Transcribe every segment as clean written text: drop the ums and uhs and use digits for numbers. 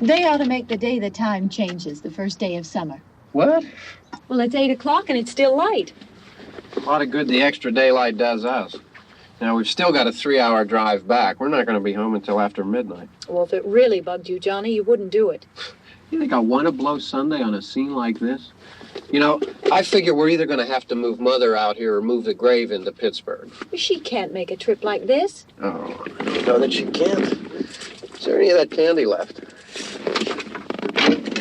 They ought to make the day the time changes, the first day of summer. What? Well, it's 8 o'clock and it's still light. A lot of good the extra daylight does us. Now, we've still got a 3-hour drive back. We're not going to be home until after midnight. Well, if it really bugged you, Johnny, you wouldn't do it. You think I want to blow Sunday on a scene like this? You know, I figure we're either going to have to move Mother out here or move the grave into Pittsburgh. She can't make a trip like this. Oh, I don't know that she can't. Is there any of that candy left?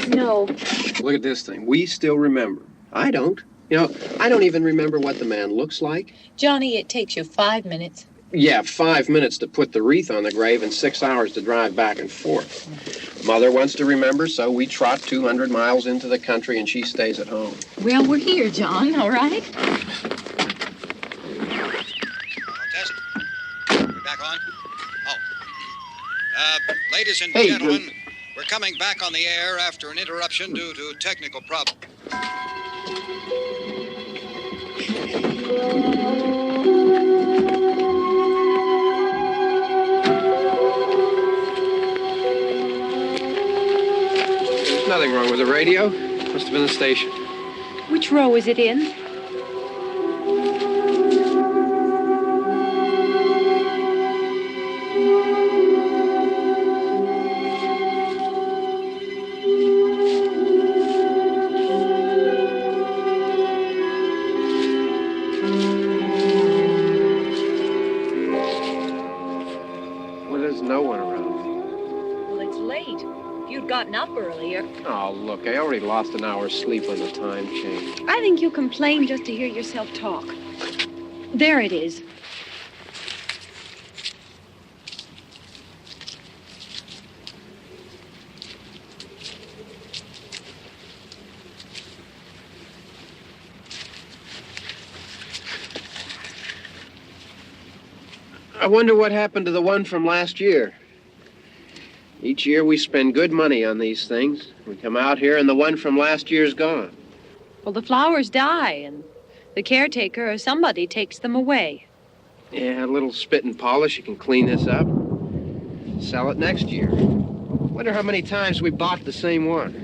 No. Look at this thing. We still remember. I don't. You know, I don't even remember what the man looks like. Johnny, it takes you 5 minutes. Yeah, 5 minutes to put the wreath on the grave and 6 hours to drive back and forth. Mother wants to remember, so we trot 200 miles into the country and she stays at home. Well, we're here, John, all right? Test. We're back on? Oh. Ladies and gentlemen, we're coming back on the air after an interruption due to technical problem. There's nothing wrong with the radio. Must have been the station. Which row is it in? Gotten up earlier. Oh, look, I already lost an hour's sleep on the time change. I think you complain just to hear yourself talk. There it is. I wonder what happened to the one from last year. Each year we spend good money on these things. We come out here and the one from last year's gone. Well, the flowers die and the caretaker or somebody takes them away. Yeah, a little spit and polish. You can clean this up. Sell it next year. Wonder how many times we bought the same one.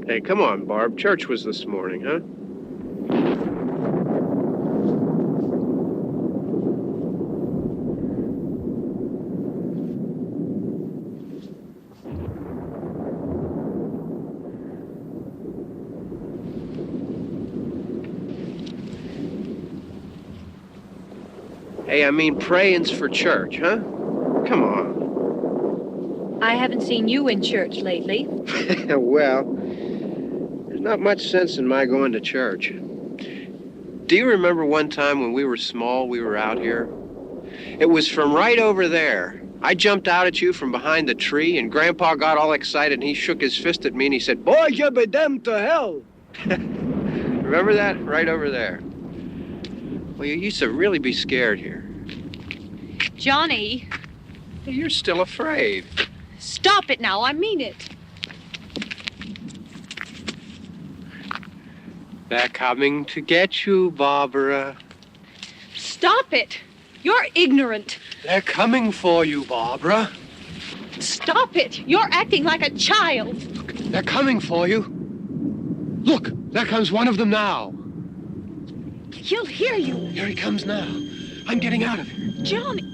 Hey, come on, Barb. Church was this morning, huh? Hey, I mean, praying's for church, huh? Come on. I haven't seen you in church lately. Well, there's not much sense in my going to church. Do you remember one time when we were small, we were out here? It was from right over there. I jumped out at you from behind the tree, and Grandpa got all excited, and he shook his fist at me, and he said, "Boy, you be damned to hell." Remember that? Right over there. Well, you used to really be scared here. Johnny. You're still afraid. Stop it now. I mean it. They're coming to get you, Barbara. Stop it. You're ignorant. They're coming for you, Barbara. Stop it. You're acting like a child. Look, they're coming for you. Look, there comes one of them now. He'll hear you. Here he comes now. I'm getting out of here. Johnny.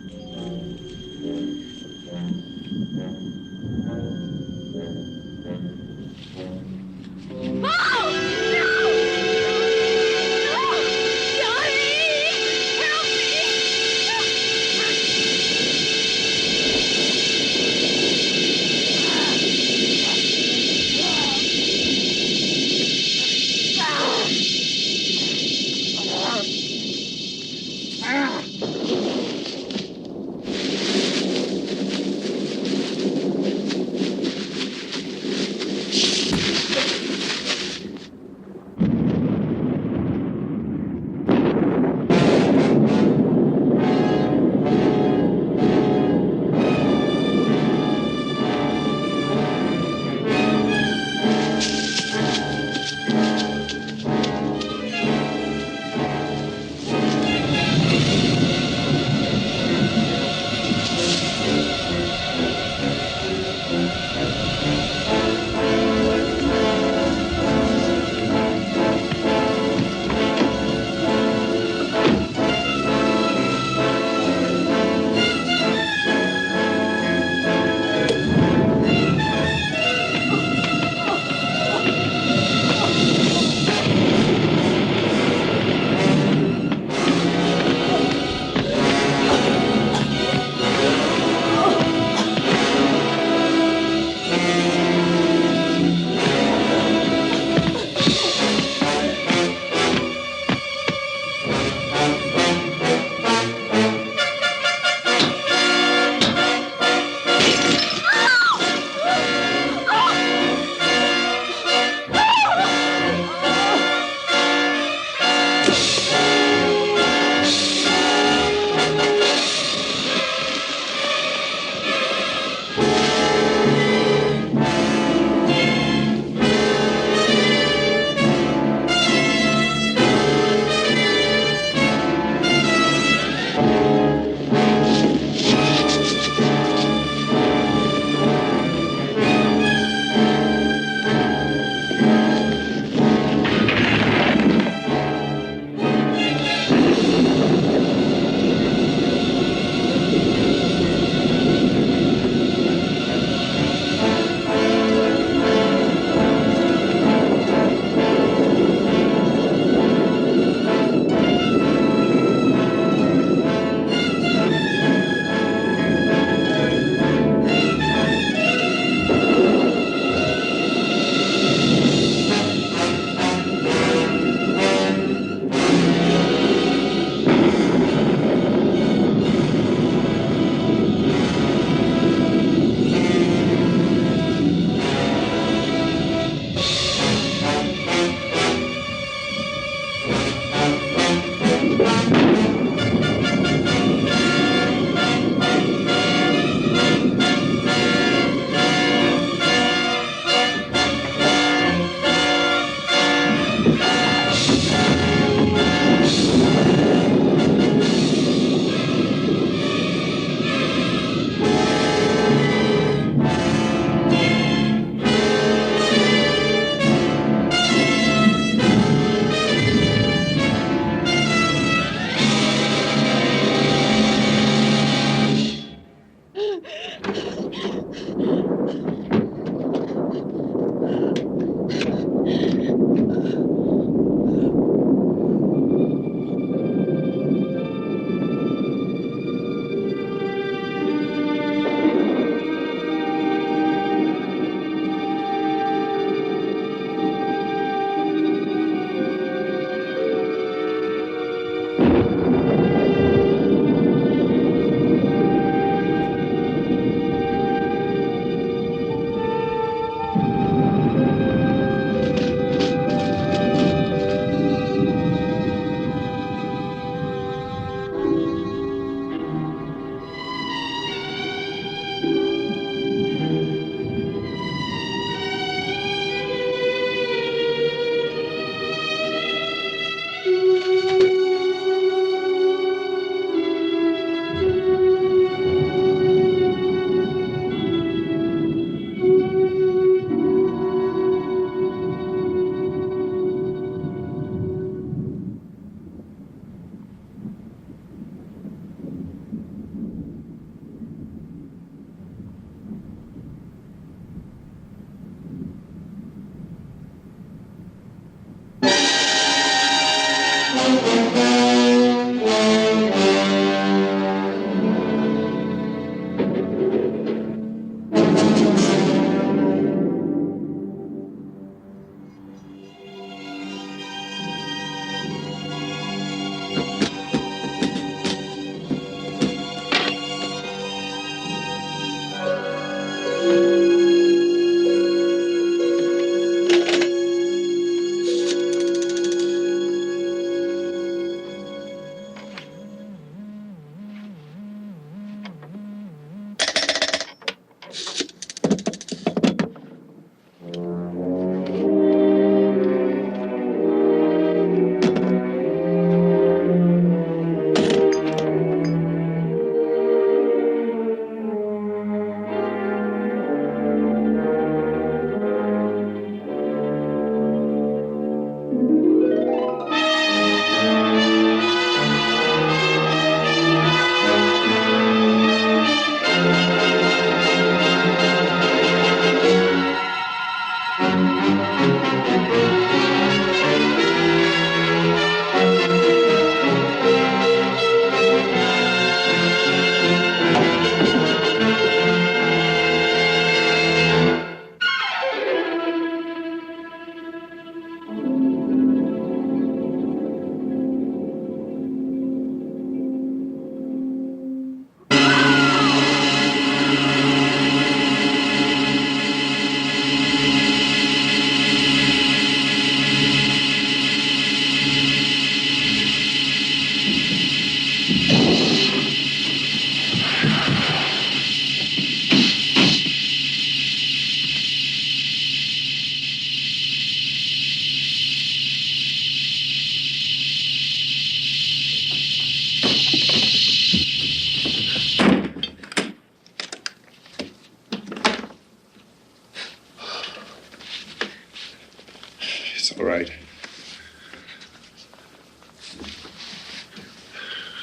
It's all right.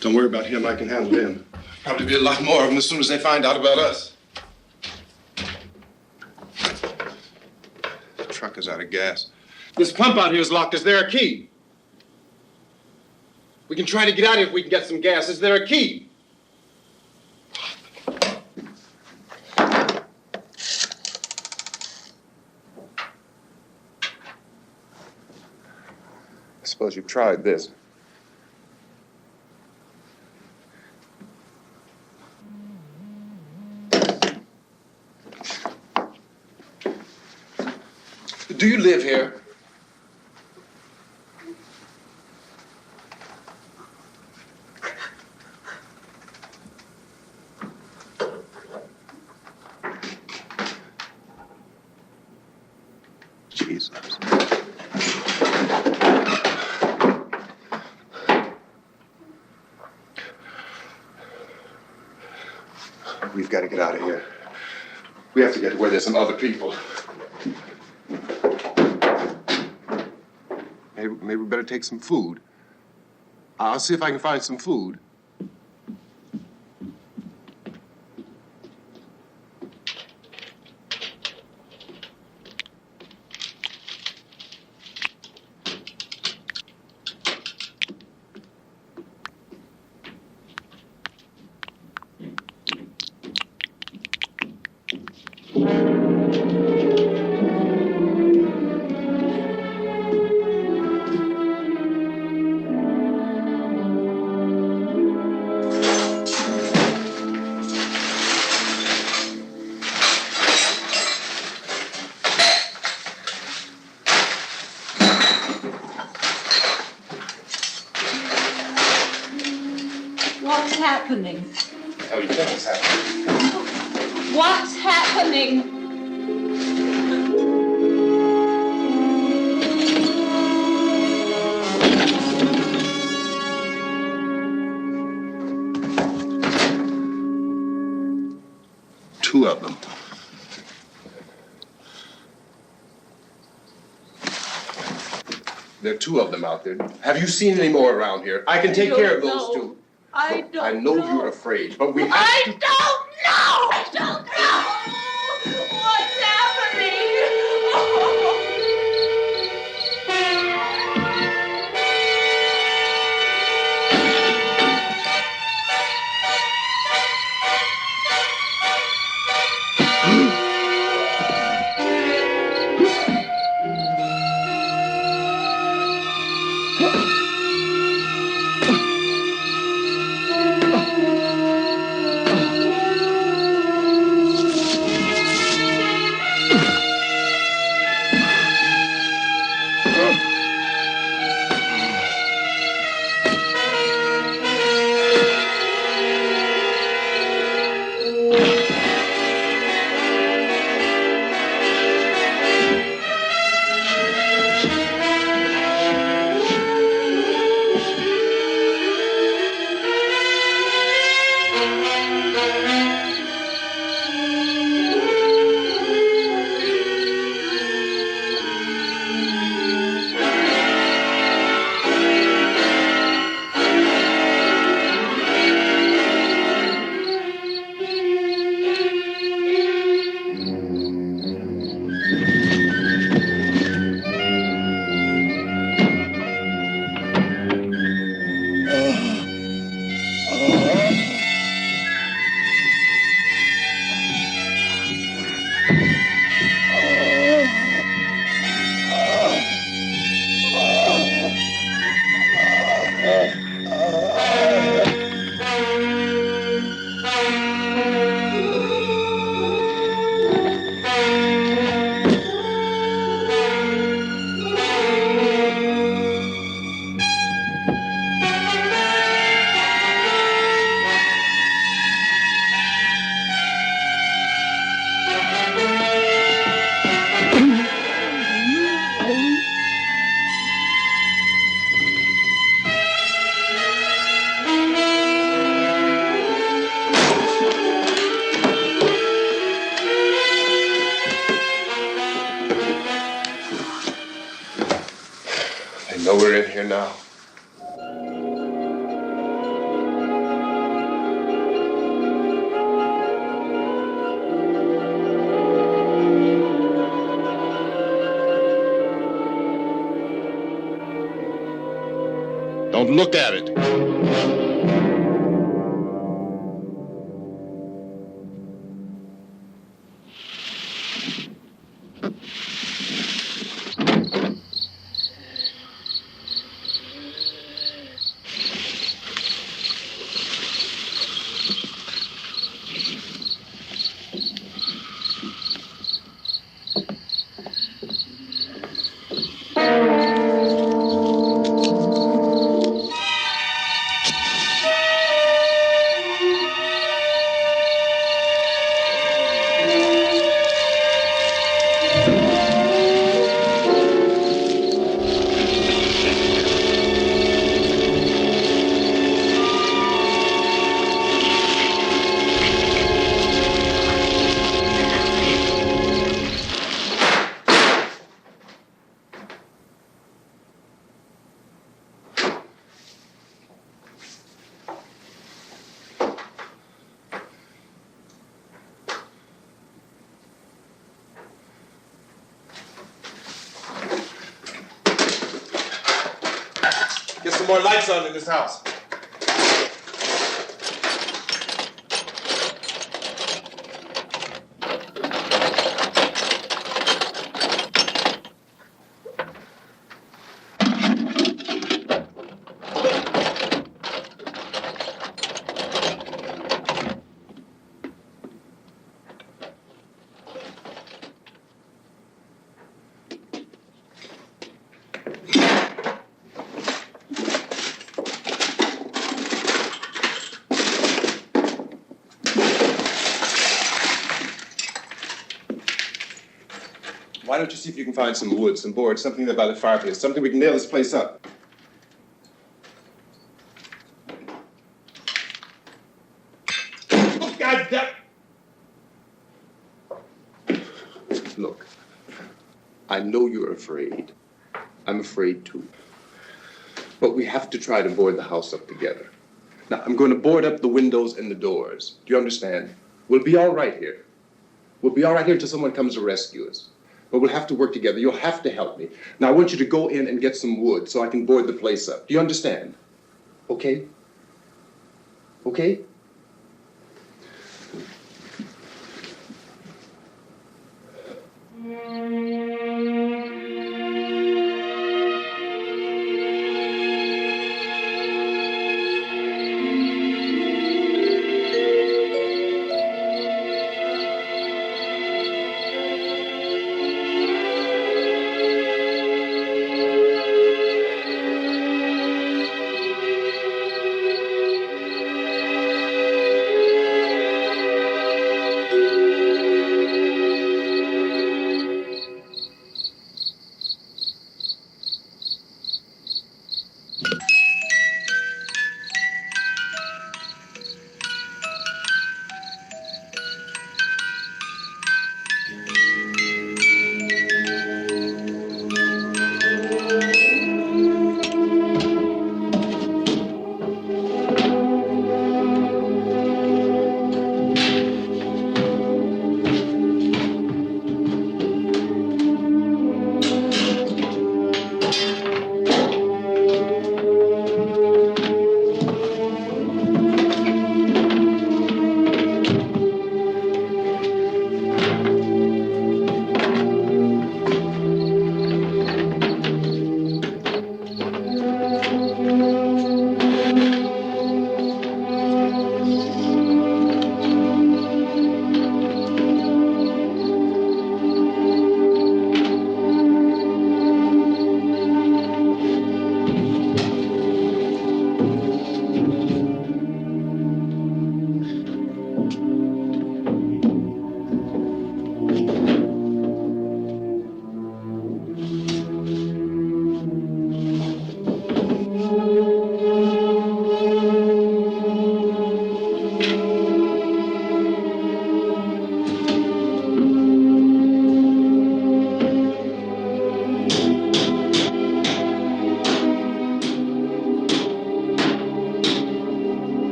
Don't worry about him. I can handle him. Probably be a lot more of them as soon as they find out about us. The truck is out of gas. This pump out here is locked. Is there a key? We can try to get out of here if we can get some gas. Is there a key? I suppose you've tried this. Do you live here? Jesus. We've got to get out of here. We have to get to where there's some other people. Maybe we better take some food. I'll see if I can find some food. What's happening? What the hell do you think is happening? What's happening? Two of them. There are two of them out there. Have you seen any more around here? I can take care of those two. I don't I know you're afraid, but we have to... I don't know! I don't know! What's happening? we're in here now. Don't look at it. Get some more lights on in this house. Why don't you see if you can find some wood, some board, something there by the fireplace, something we can nail this place up. Oh, God damn! Look, I know you're afraid. I'm afraid too. But we have to try to board the house up together. Now, I'm going to board up the windows and the doors. Do you understand? We'll be all right here. We'll be all right here until someone comes to rescue us. But we'll have to work together. You'll have to help me. Now, I want you to go in and get some wood so I can board the place up. Do you understand? Okay? Okay?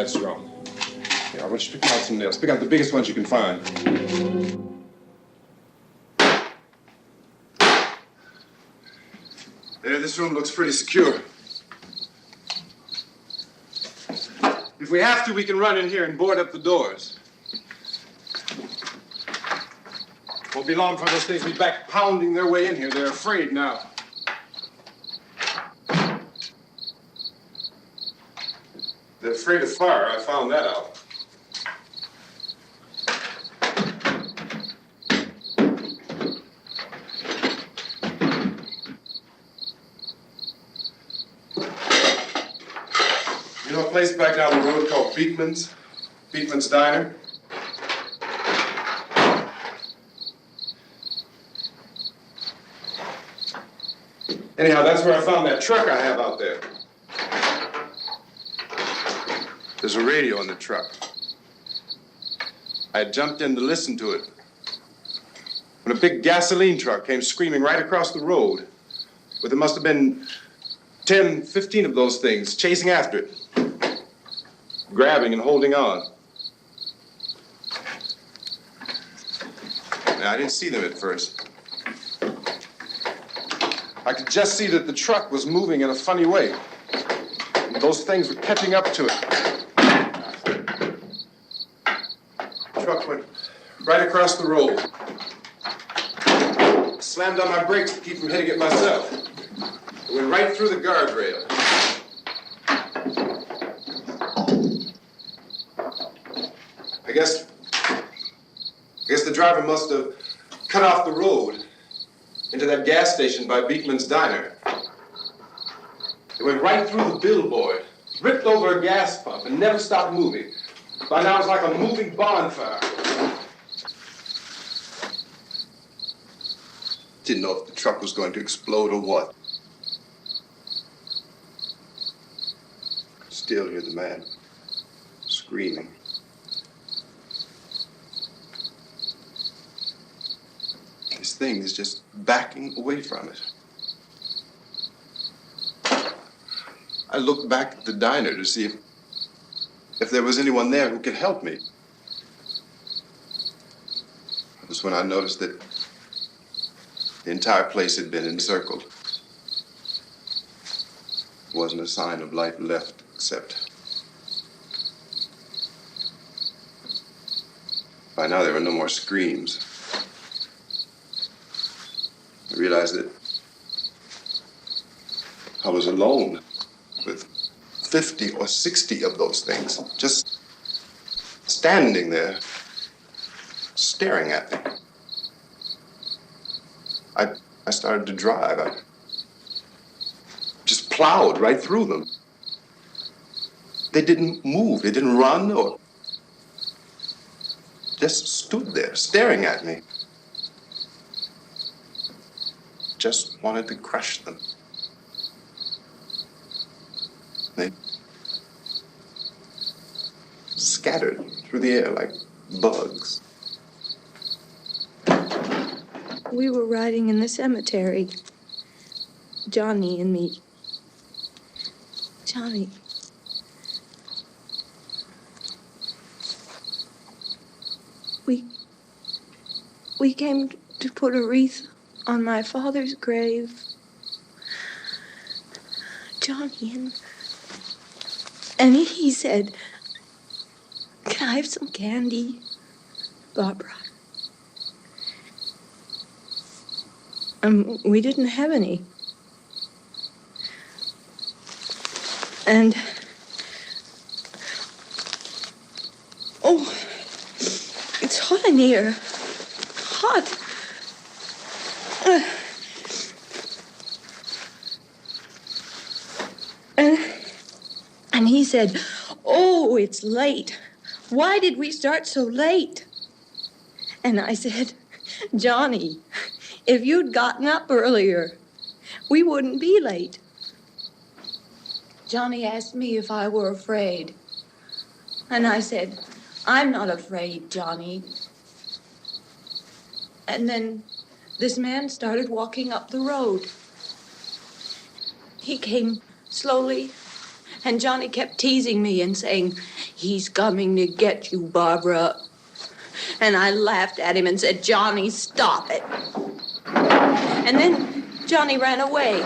that's wrong. Yeah, I want you to pick out some nails. Pick out the biggest ones you can find. There, this room looks pretty secure. If we have to, we can run in here and board up the doors. Won't be long for those things to be back pounding their way in here. They're afraid now. They're afraid of fire. I found that out. You know a place back down the road called Beekman's? Beekman's Diner? Anyhow, that's where I found that truck I have out there. There's a radio in the truck. I jumped in to listen to it when a big gasoline truck came screaming right across the road. But there must have been 10, 15 of those things chasing after it, grabbing and holding on. Now, I didn't see them at first. I could just see that the truck was moving in a funny way. And those things were catching up to it. The truck went right across the road. I slammed on my brakes to keep from hitting it myself. It went right through the guardrail. I guess the driver must have cut off the road into that gas station by Beekman's Diner. It went right through the billboard, ripped over a gas pump, and never stopped moving. By now, it's like a moving bonfire. Didn't know if the truck was going to explode or what. Still hear the man screaming. This thing is just backing away from it. I looked back at the diner to see if there was anyone there who could help me. That was when I noticed that the entire place had been encircled. There wasn't a sign of life left except by now there were no more screams. I realized that I was alone with 50 or 60 of those things, just standing there, staring at me. I started to drive. I just plowed right through them. They didn't move. They didn't run or just stood there, staring at me. Just wanted to crush them. They scattered through the air like bugs. We were riding in the cemetery, Johnny and me. Johnny. We came to put a wreath on my father's grave. Johnny, and he said, "Can I have some candy, Barbara?" We didn't have any. And, oh, it's hot in here. Hot. And he said, "Oh, it's late. Why did we start so late?" And I said, "Johnny, if you'd gotten up earlier, we wouldn't be late." Johnny asked me if I were afraid. And I said, "I'm not afraid, Johnny." And then this man started walking up the road. He came slowly, and Johnny kept teasing me and saying, "He's coming to get you, Barbara." And I laughed at him and said, "Johnny, stop it." And then Johnny ran away.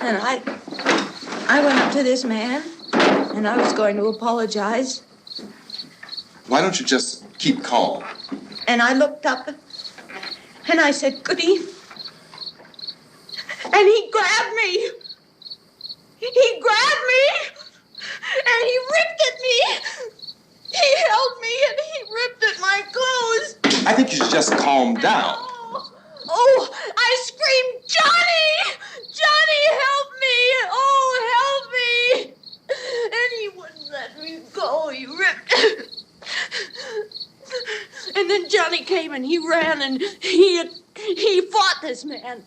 And I went up to this man, and I was going to apologize. Why don't you just keep calm? And I looked up, and I said, "Good evening." And he grabbed me. He grabbed me, and he ripped at me. He held me, and he ripped at my clothes. I think you should just calm down. Oh, I screamed, "Johnny! Johnny, help me! Oh, help me!" And he wouldn't let me go. He ripped. And then Johnny came and he ran and he fought this man.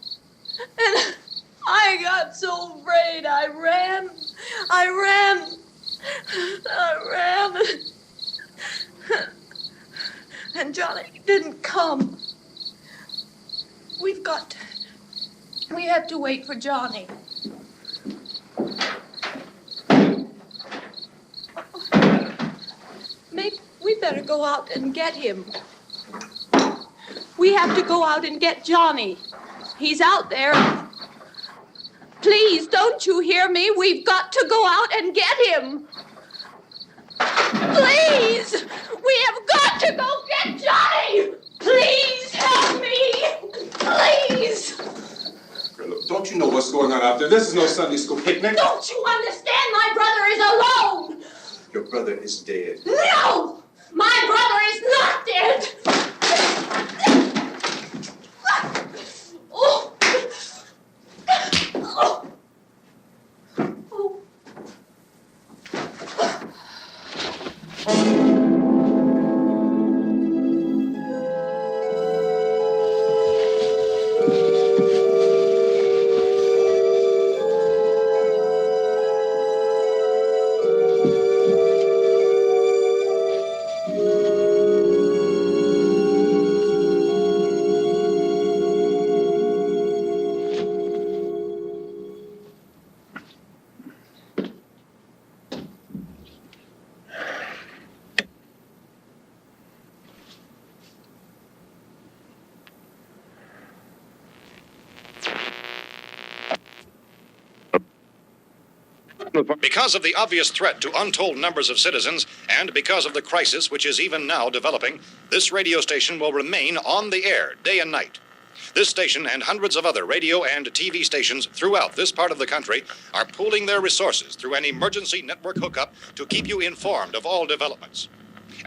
And I got so afraid. I ran. And Johnny didn't come. We have to wait for Johnny. Maybe we better go out and get him. We have to go out and get Johnny. He's out there. Please, don't you hear me? We've got to go out and get him. Please! We have got to go get Johnny! Please help me! Please! Look, don't you know what's going on out there? This is no Sunday school picnic. Don't you understand? My brother is alone! Your brother is dead. No! My brother is not dead! Oh. Oh. Because of the obvious threat to untold numbers of citizens, and because of the crisis which is even now developing, this radio station will remain on the air day and night. This station and hundreds of other radio and TV stations throughout this part of the country are pooling their resources through an emergency network hookup to keep you informed of all developments.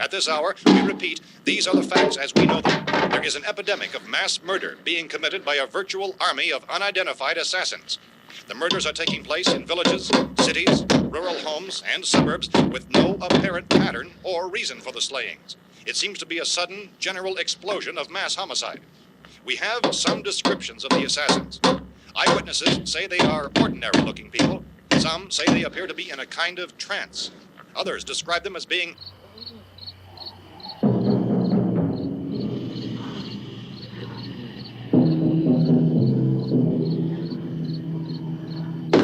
At this hour, we repeat, these are the facts as we know them. There is an epidemic of mass murder being committed by a virtual army of unidentified assassins. The murders are taking place in villages, cities, rural homes, and suburbs with no apparent pattern or reason for the slayings. It seems to be a sudden, general explosion of mass homicide. We have some descriptions of the assassins. Eyewitnesses say they are ordinary-looking people. Some say they appear to be in a kind of trance. Others describe them as being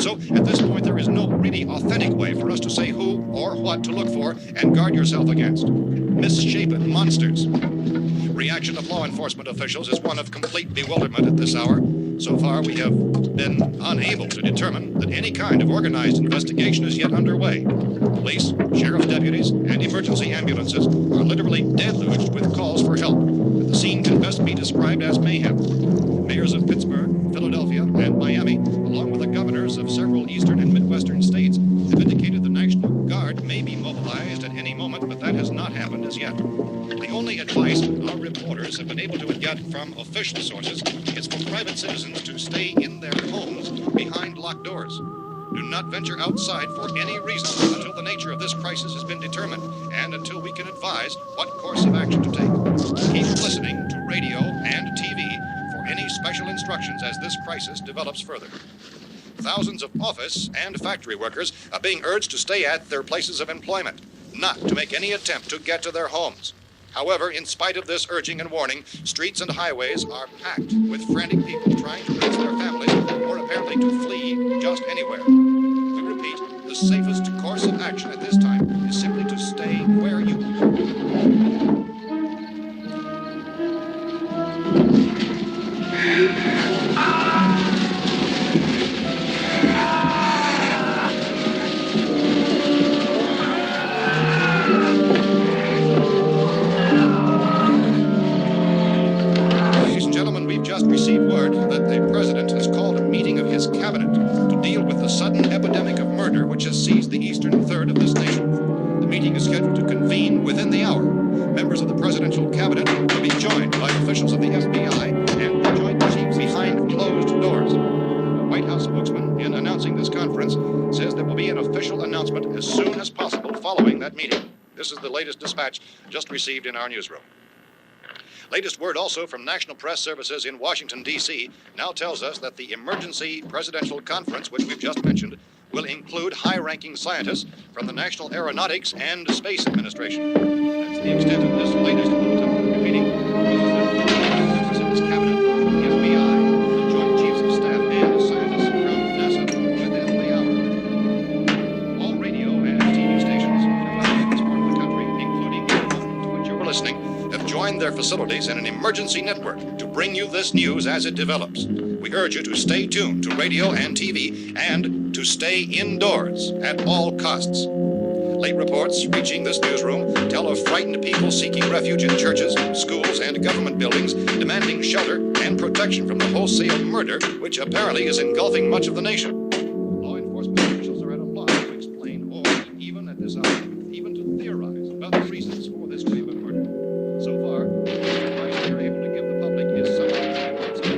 So, at this point, there is no really authentic way for us to say who or what to look for and guard yourself against. Misshapen monsters. Reaction of law enforcement officials is one of complete bewilderment at this hour. So far, we have been unable to determine that any kind of organized investigation is yet underway. Police, sheriff's deputies, and emergency ambulances are literally deluged with calls for help, and the scene can best be described as mayhem. Mayors of Pittsburgh, Philadelphia, and Miami, along with the governors of several eastern and midwestern states, have indicated the National Guard may be mobilized at any moment, but that has not happened as yet. The only advice our reporters have been able to get from official sources is for private citizens to stay in their homes behind locked doors. Do not venture outside for any reason until the nature of this crisis has been determined and until we can advise what course of action to take. Keep listening to radio and TV for any special instructions as this crisis develops further. Thousands of office and factory workers are being urged to stay at their places of employment, not to make any attempt to get to their homes. However, in spite of this urging and warning, streets and highways are packed with frantic people trying to reach their families or apparently to flee just anywhere. We repeat, the safest course of action at this time is simply to cabinet to deal with the sudden epidemic of murder which has seized the eastern third of this nation. The meeting is scheduled to convene within the hour. Members of the presidential cabinet will be joined by officials of the FBI and the joint chiefs behind closed doors. The White House spokesman, in announcing this conference, says there will be an official announcement as soon as possible following that meeting. This is the latest dispatch just received in our newsroom. Latest word also from National Press Services in Washington, D.C. now tells us that the emergency presidential conference, which we've just mentioned, will include high-ranking scientists from the National Aeronautics and Space Administration. That's the extent of this latest bulletin. Meeting members of this cabinet, the FBI, the Joint Chiefs of Staff, and scientists from NASA within the hour. All radio and TV stations throughout this part of the country, including to which you were listening, have joined their facilities in an emergency network to bring you this news as it develops. We urge you to stay tuned to radio and TV and to stay indoors at all costs. Late reports reaching this newsroom tell of frightened people seeking refuge in churches, schools, and government buildings, demanding shelter and protection from the wholesale murder which apparently is engulfing much of the nation. Law enforcement officials are at a loss to explain or, even at this hour, even to theorize about the reasons for this wave of murder. So far, the advice we are able to give the public is some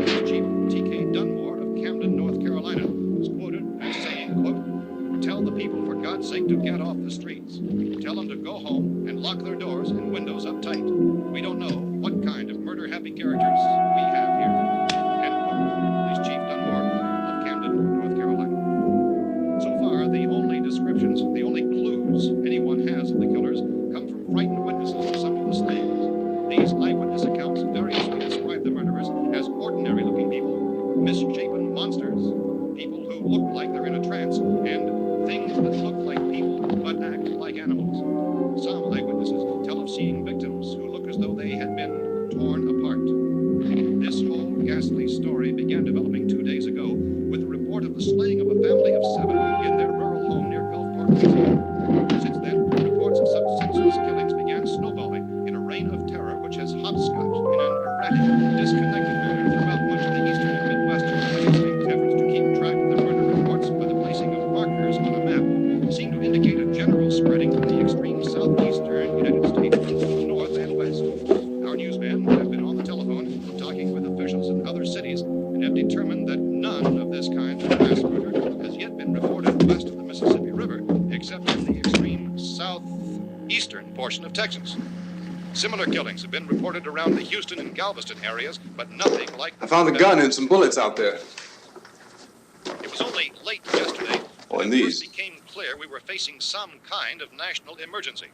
of Chief T.K. Dunmore of Camden, North Carolina, who's quoted as saying, quote, "Tell the people, for God's sake, to get off the streets. Tell them to go home and lock their doors and windows up tight. We don't know what kind of murder-happy characters we have here." End quote. This Chief Dunmore of Camden, North Carolina. So far, the only descriptions, the only clues anyone has of the killers come from frightened witnesses of some of the slayings. These eyewitness accounts variously describe the murderers as ordinary-looking people, misshapen monsters, people who look like they're in a trance, and things that look like people but act like animals. Some eyewitnesses tell of seeing victims who look as though they had been torn apart. This whole ghastly story began developing 2 days ago with the report of the slaying of a family of 7 in their rural home near Gulfport, Louisiana. Since then, reports of such senseless killings began snowballing in a reign of terror which has hopscotched in an erratic, disconnected manner throughout much of the eastern and midwestern United States. Efforts to keep track of the murder reports by the placing of markers on a map seem to indicate a general spreading from the extreme southeastern United States to the north and west. Our newsmen have been on the telephone talking with officials in other cities and have determined that none of this kind of mass murder has yet been reported west of the Mississippi River, except in the extreme southeastern portion of Texas. Similar killings have been reported around the Houston and Galveston areas, but nothing like... I found a gun and some bullets out there. It was only late yesterday and that it these. first became clear we were facing some kind of national emergency.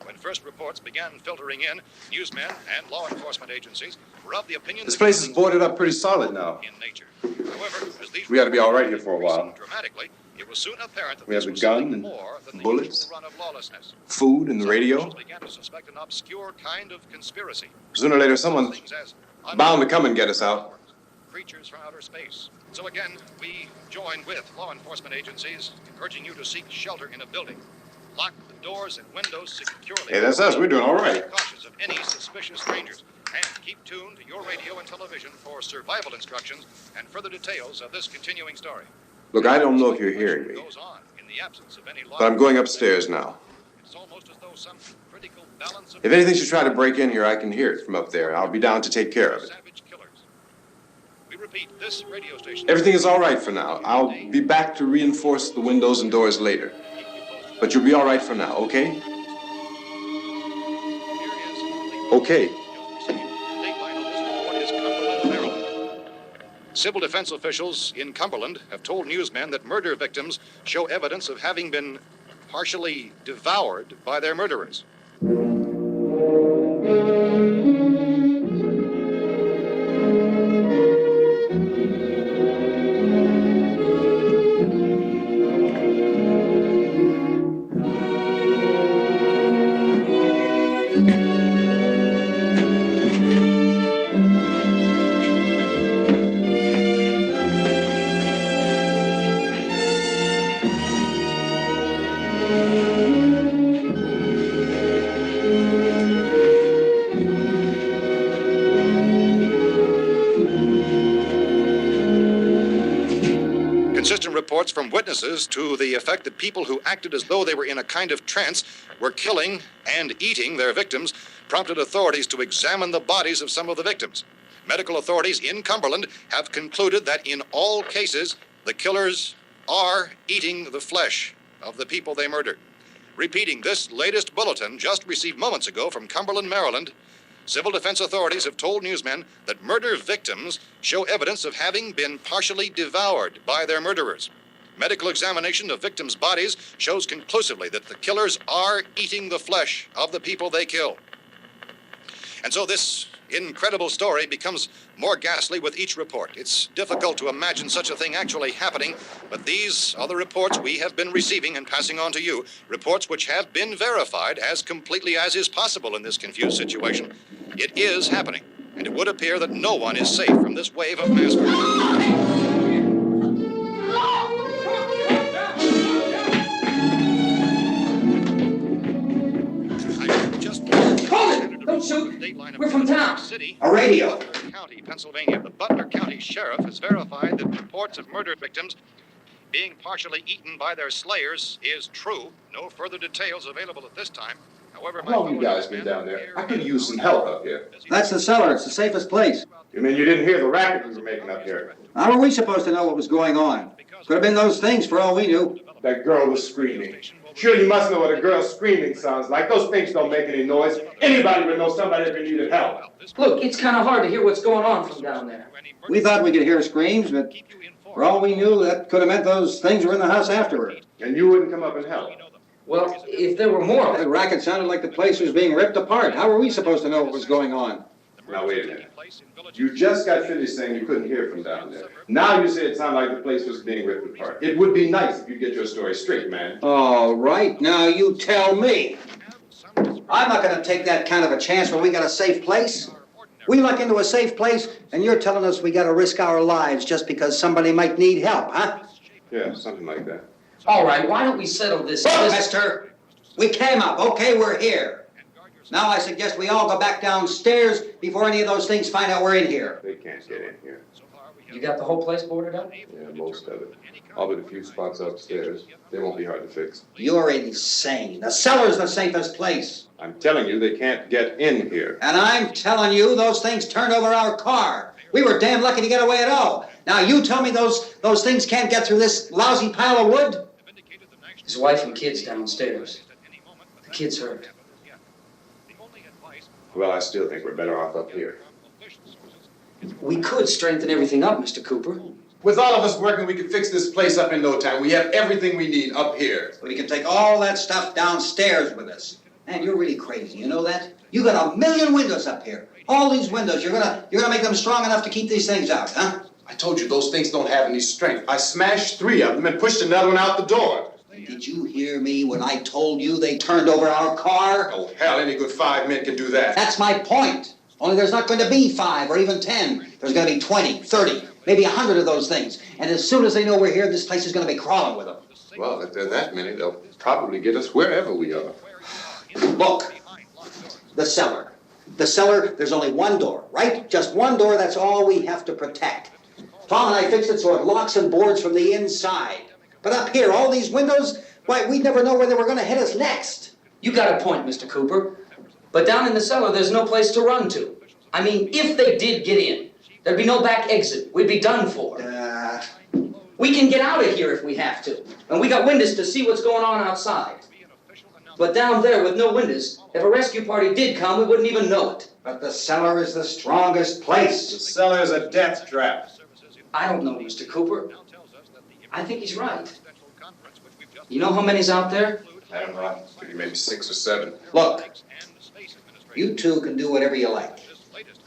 When first reports began filtering in, newsmen and law enforcement agencies were of the opinion This that place is things boarded up pretty solid now. in nature. However, as these We ought to be all right reports here for a while. dramatically, it was soon apparent that We have this the was gun something and more than the bullets, usual run of lawlessness. Food and the Some radio. officials began to suspect an obscure kind of conspiracy. Sooner or later, someone's Things as bound to come and get us out. creatures from outer space. So again, we join with law enforcement agencies in urging you to seek shelter in a building. Lock the doors and windows securely. Hey, that's us. We're doing all right. Be cautious of any suspicious strangers. And keep tuned to your radio and television for survival instructions and further details of this continuing story. Look, I don't know if you're hearing me, Goes on in the absence of any law. but I'm going upstairs now. It's almost as though some critical balance of If anything should try to break in here, I can hear it from up there. I'll be down to take care of it. savage killers. We repeat, this radio station. Everything is all right for now. I'll be back to reinforce the windows and doors later. But you'll be all right for now, okay? Okay. Civil defense officials in Cumberland have told newsmen that murder victims show evidence of having been partially devoured by their murderers. Consistent reports from witnesses to the effect that people who acted as though they were in a kind of trance were killing and eating their victims prompted authorities to examine the bodies of some of the victims. Medical authorities in Cumberland have concluded that in all cases, the killers are eating the flesh of the people they murdered. Repeating this latest bulletin just received moments ago from Cumberland, Maryland, civil defense authorities have told newsmen that murder victims show evidence of having been partially devoured by their murderers. Medical examination of victims' bodies shows conclusively that the killers are eating the flesh of the people they kill. And so this incredible story becomes more ghastly with each report. It's difficult to imagine such a thing actually happening, but these are the reports we have been receiving and passing on to you, reports which have been verified as completely as is possible in this confused situation. It is happening, and it would appear that no one is safe from this wave of mass murder. Don't shoot. We're from town. A radio. County, Pennsylvania. The Butler County Sheriff has verified that reports of murder victims being partially eaten by their slayers is true. No further details available at this time. However, How long have you guys been down there? I could use some help up here. That's the cellar. It's the safest place. You mean you didn't hear the racket we were making up here? How were we supposed to know what was going on? Could have been those things for all we knew. That girl was screaming. Sure, you must know what a girl screaming sounds like. Those things don't make any noise. Anybody would know somebody ever needed help. Look, it's kind of hard to hear what's going on from down there. We thought we could hear screams, but for all we knew, that could have meant those things were in the house afterward. And you wouldn't come up and help? Well, if there were more... The racket sounded like the place was being ripped apart. How were we supposed to know what was going on? Now, wait a minute. You just got finished saying you couldn't hear from down there. Now you say it sounded like the place was being ripped apart. It would be nice if you get your story straight, man. All right, now you tell me. I'm not going to take that kind of a chance when we got a safe place. We luck into a safe place, and you're telling us we got to risk our lives just because somebody might need help, huh? Yeah, something like that. All right, why don't we settle this? Look, mister, we came up. Okay, we're here. Now I suggest we all go back downstairs before any of those things find out we're in here. They can't get in here. You got the whole place boarded up? Yeah, most of it. All but a few spots upstairs. They won't be hard to fix. You're insane. The cellar's the safest place. I'm telling you, they can't get in here. And I'm telling you, those things turned over our car. We were damn lucky to get away at all. Now you tell me those things can't get through this lousy pile of wood? His wife and kids downstairs. The kid's hurt. Well, I still think we're better off up here. We could strengthen everything up, Mr. Cooper. With all of us working, we could fix this place up in no time. We have everything we need up here. We can take all that stuff downstairs with us. Man, you're really crazy, you know that? You got 1,000,000 windows up here. All these windows, you're gonna make them strong enough to keep these things out, huh? I told you those things don't have any strength. I smashed 3 of them and pushed another one out the door. Did you hear me when I told you they turned over our car? Oh, hell, any good 5 men can do that. That's my point. Only there's not going to be 5 or even 10. There's going to be 20, 30, maybe 100 of those things. And as soon as they know we're here, this place is going to be crawling with them. Well, if there are that many, they'll probably get us wherever we are. Look, the cellar. The cellar, there's only one door, right? Just one door, that's all we have to protect. Tom and I fixed it so it locks and boards from the inside. But up here, all these windows, why, we'd never know where they were going to hit us next. You got a point, Mr. Cooper. But down in the cellar, there's no place to run to. I mean, if they did get in, there'd be no back exit. We'd be done for. We can get out of here if we have to. And we got windows to see what's going on outside. But down there with no windows, if a rescue party did come, we wouldn't even know it. But the cellar is the strongest place. The cellar is a death trap. I don't know, Mr. Cooper. I think he's right. You know how many's out there? I don't know. Maybe 6 or 7. Look, you two can do whatever you like.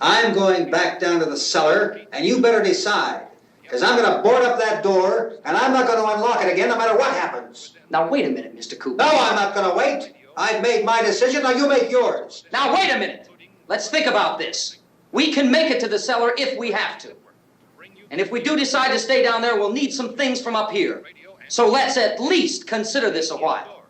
I'm going back down to the cellar, and you better decide. Because I'm going to board up that door, and I'm not going to unlock it again no matter what happens. Now, wait a minute, Mr. Cooper. No, I'm not going to wait. I've made my decision, now you make yours. Now, wait a minute. Let's think about this. We can make it to the cellar if we have to. And if we do decide to stay down there, we'll need some things from up here. So let's at least consider this a while.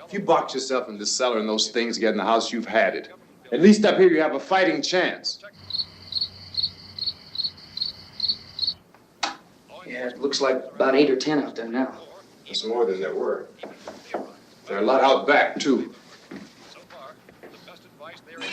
If you box yourself in the cellar and those things get in the house, you've had it. At least up here you have a fighting chance. Yeah, it looks like about 8 or 10 out there now. That's more than there were. There are a lot out back, too. So far, the best advice there is.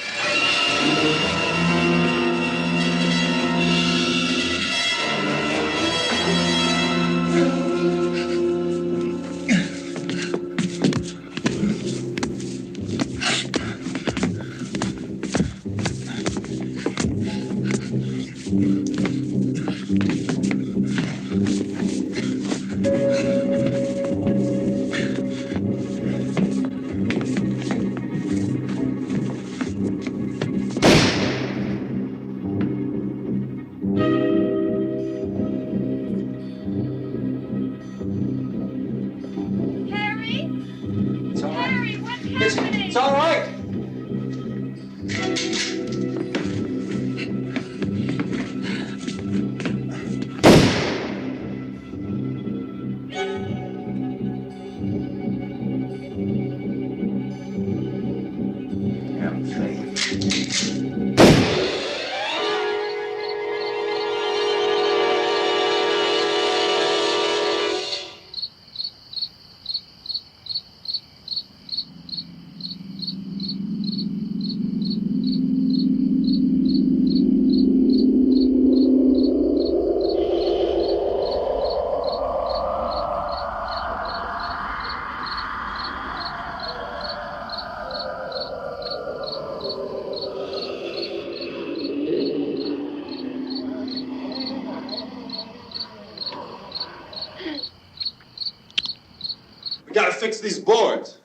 It's all right. We gotta fix these boards.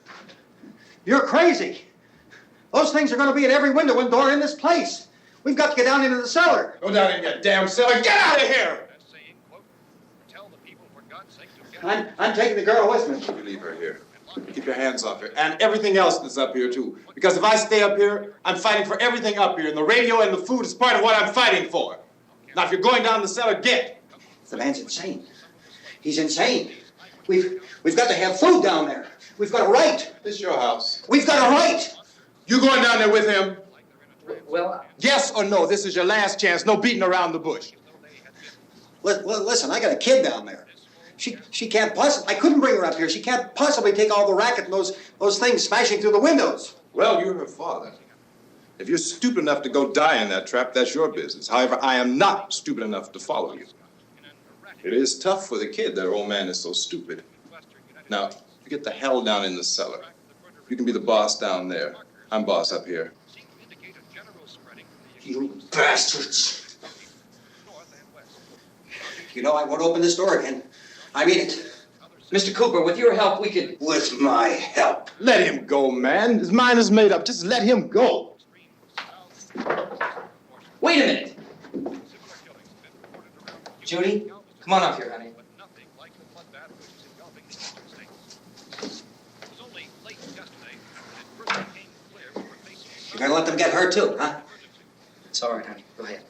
You're crazy. Those things are going to be at every window and door in this place. We've got to get down into the cellar. Go down in your damn cellar. Get out of here! I'm taking the girl with me. You leave her here. Keep your hands off her. And everything else that's up here, too. Because if I stay up here, I'm fighting for everything up here. And the radio and the food is part of what I'm fighting for. Now, if you're going down the cellar, get. The man's insane. He's insane. We've got to have food down there. We've got a right. This is your house. We've got a right. You going down there with him? Well, Yes or no? This is your last chance. No beating around the bush. Listen, I got a kid down there. She can't possibly. I couldn't bring her up here. She can't possibly take all the racket and those things smashing through the windows. Well, you're her father. If you're stupid enough to go die in that trap, that's your business. However, I am not stupid enough to follow you. It is tough for the kid that old man is so stupid. Now, you get the hell down in the cellar. You can be the boss down there. I'm boss up here. You bastards. You know, I won't open this door again. I mean it. Mr. Cooper, with your help, we could... With my help. Let him go, man. His mind is made up. Just let him go. Wait a minute. Judy, come on up here, honey. You're gonna let them get hurt too, huh? It's all right, honey. Go ahead.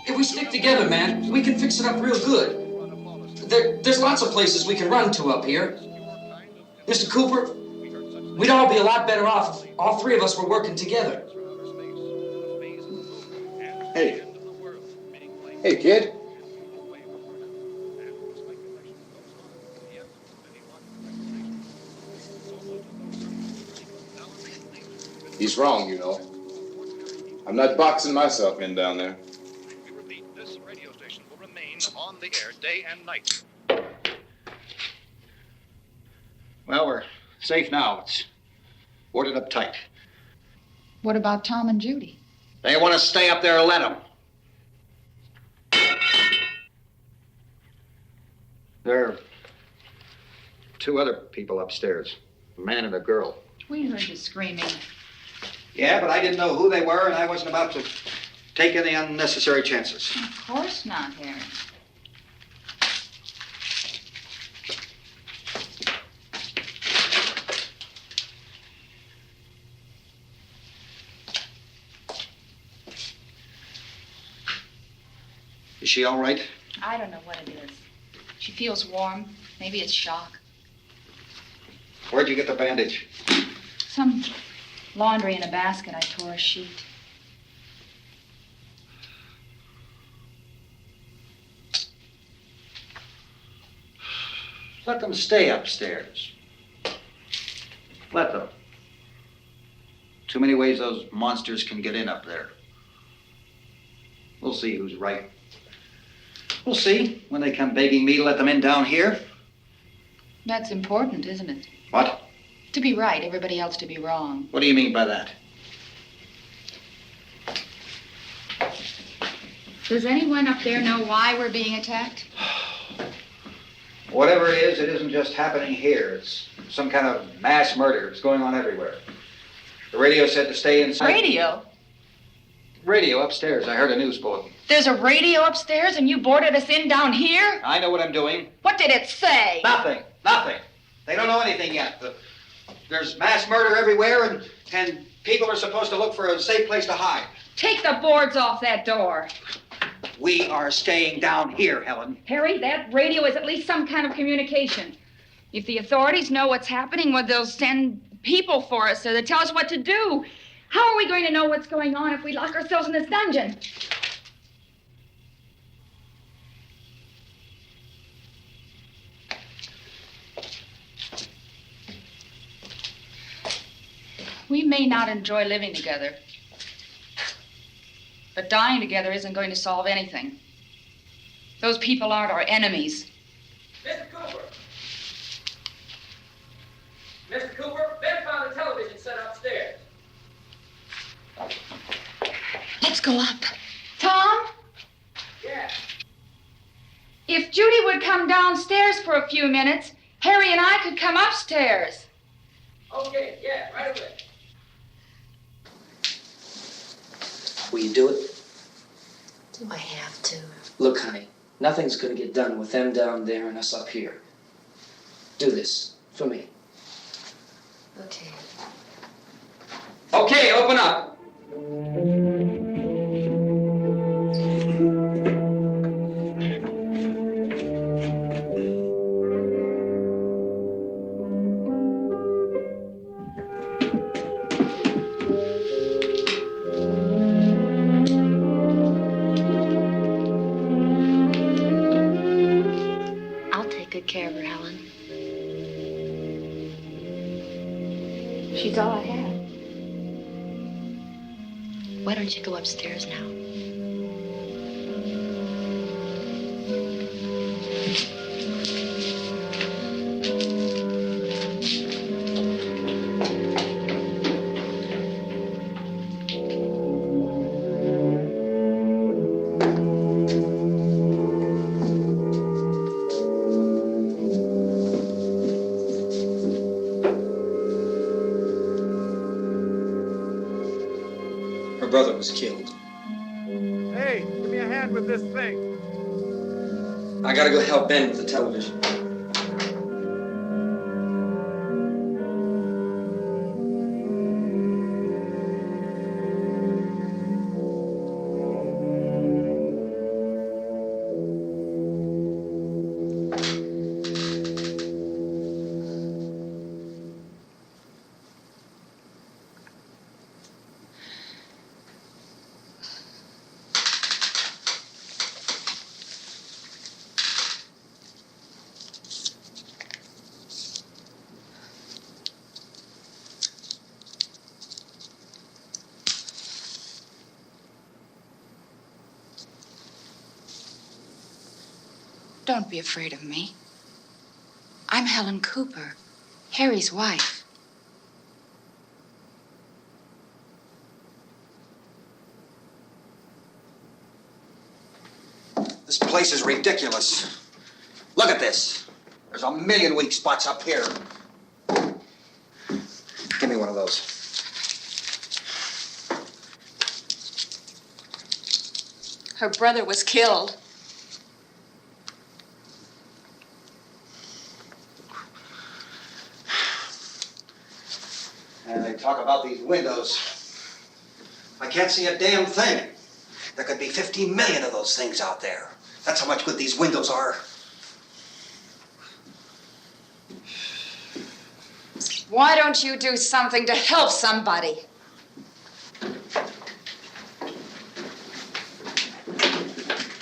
If we stick together, man, we can fix it up real good. There's lots of places we can run to up here. Mr. Cooper, we'd all be a lot better off if all three of us were working together. Hey. Hey, kid. He's wrong, you know. I'm not boxing myself in down there. We repeat, this radio station will remain on the air day and night. Well, we're safe now. It's boarded up tight. What about Tom and Judy? They want to stay up there, let them. There are two other people upstairs, a man and a girl. We heard you screaming. Yeah, but I didn't know who they were, and I wasn't about to take any unnecessary chances. Of course not, Harry. Is she all right? I don't know what it is. She feels warm. Maybe it's shock. Where'd you get the bandage? Some laundry in a basket. I tore a sheet. Let them stay upstairs. Let them. Too many ways those monsters can get in up there. We'll see who's right. We'll see when they come begging me to let them in down here. That's important, isn't it? What? To be right, everybody else to be wrong. What do you mean by that? Does anyone up there know why we're being attacked? Whatever it isn't just happening here. It's some kind of mass murder. It's going on everywhere. The radio said to stay inside. Radio? Radio upstairs. I heard a news bulletin. There's a radio upstairs and you boarded us in down here? I know what I'm doing. What did it say? Nothing. They don't know anything yet. There's mass murder everywhere and people are supposed to look for a safe place to hide. Take the boards off that door. We are staying down here, Helen. Harry, that radio is at least some kind of communication. If the authorities know what's happening, well, they'll send people for us so they'll tell us what to do. How are we going to know what's going on if we lock ourselves in this dungeon? We may not enjoy living together, but dying together isn't going to solve anything. Those people aren't our enemies. Mr. Cooper! Mr. Cooper, Ben found the television set upstairs. Let's go up. Tom? Yeah. If Judy would come downstairs for a few minutes, Harry and I could come upstairs. Okay, yeah, right away. Will you do it? Do I have to? Look, honey, nothing's gonna get done with them down there and us up here. Do this for me. Okay. Okay, open up. I'll take good care of her, Helen. She's all I have. Why don't you go upstairs now? Her brother was killed. Hey, give me a hand with this thing. I gotta go help Ben with the television. Don't be afraid of me. I'm Helen Cooper, Harry's wife. This place is ridiculous. Look at this. There's a million weak spots up here. Give me one of those. Her brother was killed. And they talk about these windows. I can't see a damn thing. There could be 15 million of those things out there. That's how much good these windows are. Why don't you do something to help somebody?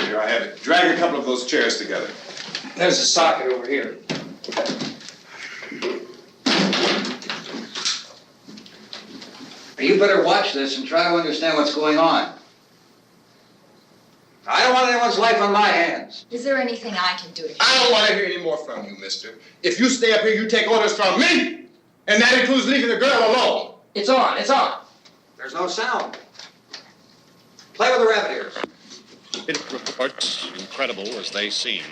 Here, I have it. Drag a couple of those chairs together. There's a socket over here. You better watch this and try to understand what's going on. I don't want anyone's life on my hands. Is there anything I can do to help? I don't want to hear any more from you, mister. If you stay up here, you take orders from me. And that includes leaving the girl alone. It's on, it's on. There's no sound. Play with the rabbit ears. Reports, incredible as they seem,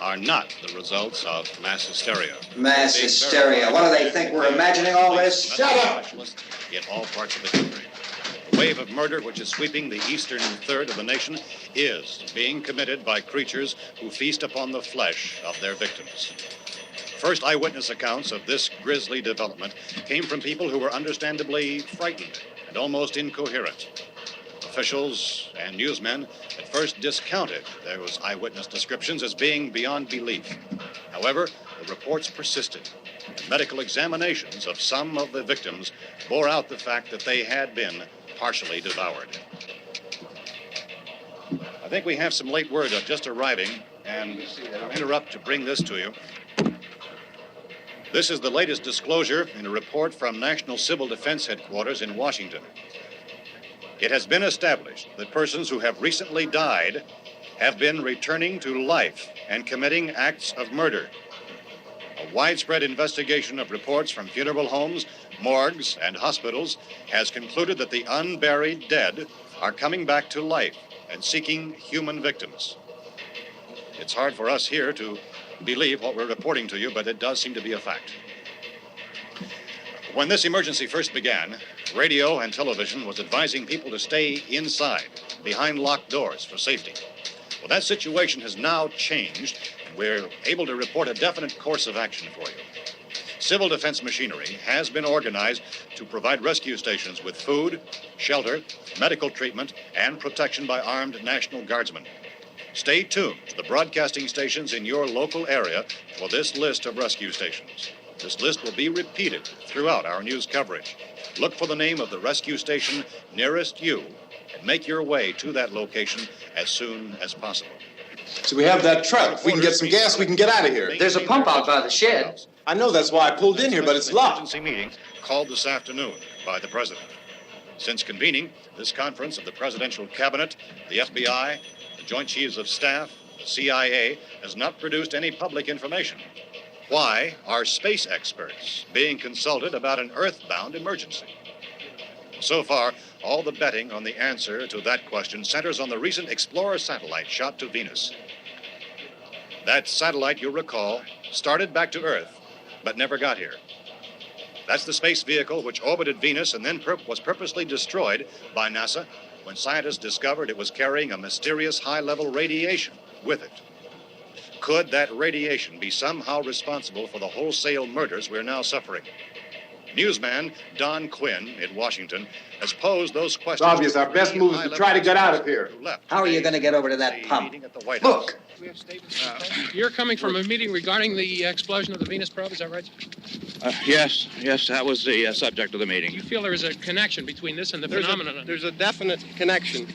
are not the results of mass hysteria. Mass hysteria. What do they think? We're imagining all this? Shut up! In all parts of the country. The wave of murder which is sweeping the eastern third of the nation is being committed by creatures who feast upon the flesh of their victims. First eyewitness accounts of this grisly development came from people who were understandably frightened and almost incoherent. Officials and newsmen at first discounted those eyewitness descriptions as being beyond belief. However, the reports persisted. Medical examinations of some of the victims bore out the fact that they had been partially devoured. I think we have some late word just arriving, and I'll interrupt to bring this to you. This is the latest disclosure in a report from National Civil Defense Headquarters in Washington. It has been established that persons who have recently died have been returning to life and committing acts of murder. A widespread investigation of reports from funeral homes, morgues, and hospitals has concluded that the unburied dead are coming back to life and seeking human victims. It's hard for us here to believe what we're reporting to you, but it does seem to be a fact. When this emergency first began, radio and television was advising people to stay inside, behind locked doors for safety. Well, that situation has now changed. We're able to report a definite course of action for you. Civil defense machinery has been organized to provide rescue stations with food, shelter, medical treatment, and protection by armed National Guardsmen. Stay tuned to the broadcasting stations in your local area for this list of rescue stations. This list will be repeated throughout our news coverage. Look for the name of the rescue station nearest you and make your way to that location as soon as possible. So we have that truck. If we can get some gas, we can get out of here. There's a pump out by the shed. I know, that's why I pulled in here, but it's locked. Emergency meeting called this afternoon by the president. Since convening this conference of the presidential cabinet, the FBI, the Joint Chiefs of Staff, the CIA has not produced any public information. Why are space experts being consulted about an earthbound emergency? So far, all the betting on the answer to that question centers on the recent Explorer satellite shot to Venus. That satellite, you'll recall, started back to Earth, but never got here. That's the space vehicle which orbited Venus and then was purposely destroyed by NASA when scientists discovered it was carrying a mysterious high-level radiation with it. Could that radiation be somehow responsible for the wholesale murders we're now suffering? Newsman Don Quinn in Washington has posed those questions. It's obvious our best move is to try to get out of here. How are you going to get over to that pump? Look! You're coming from a meeting regarding the explosion of the Venus probe, is that right? Yes, that was the subject of the meeting. You feel there is a connection between this and the phenomenon? There's a definite connection.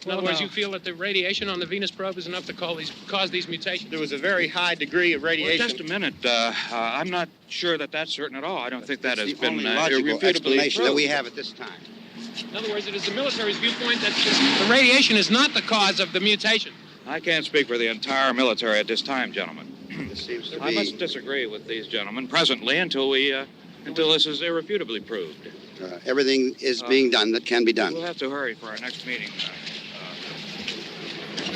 In other words, you feel that the radiation on the Venus probe is enough to cause these mutations? There was a very high degree of radiation. Well, just a minute. I'm not sure that that's certain at all. I don't think that has been only logical irrefutably explanation proved. that we have at this time. In other words, it is the military's viewpoint that the radiation is not the cause of the mutation. I can't speak for the entire military at this time, gentlemen. This seems to I be... must disagree with these gentlemen presently until this is irrefutably proved. Everything is being done that can be done. We'll have to hurry for our next meeting.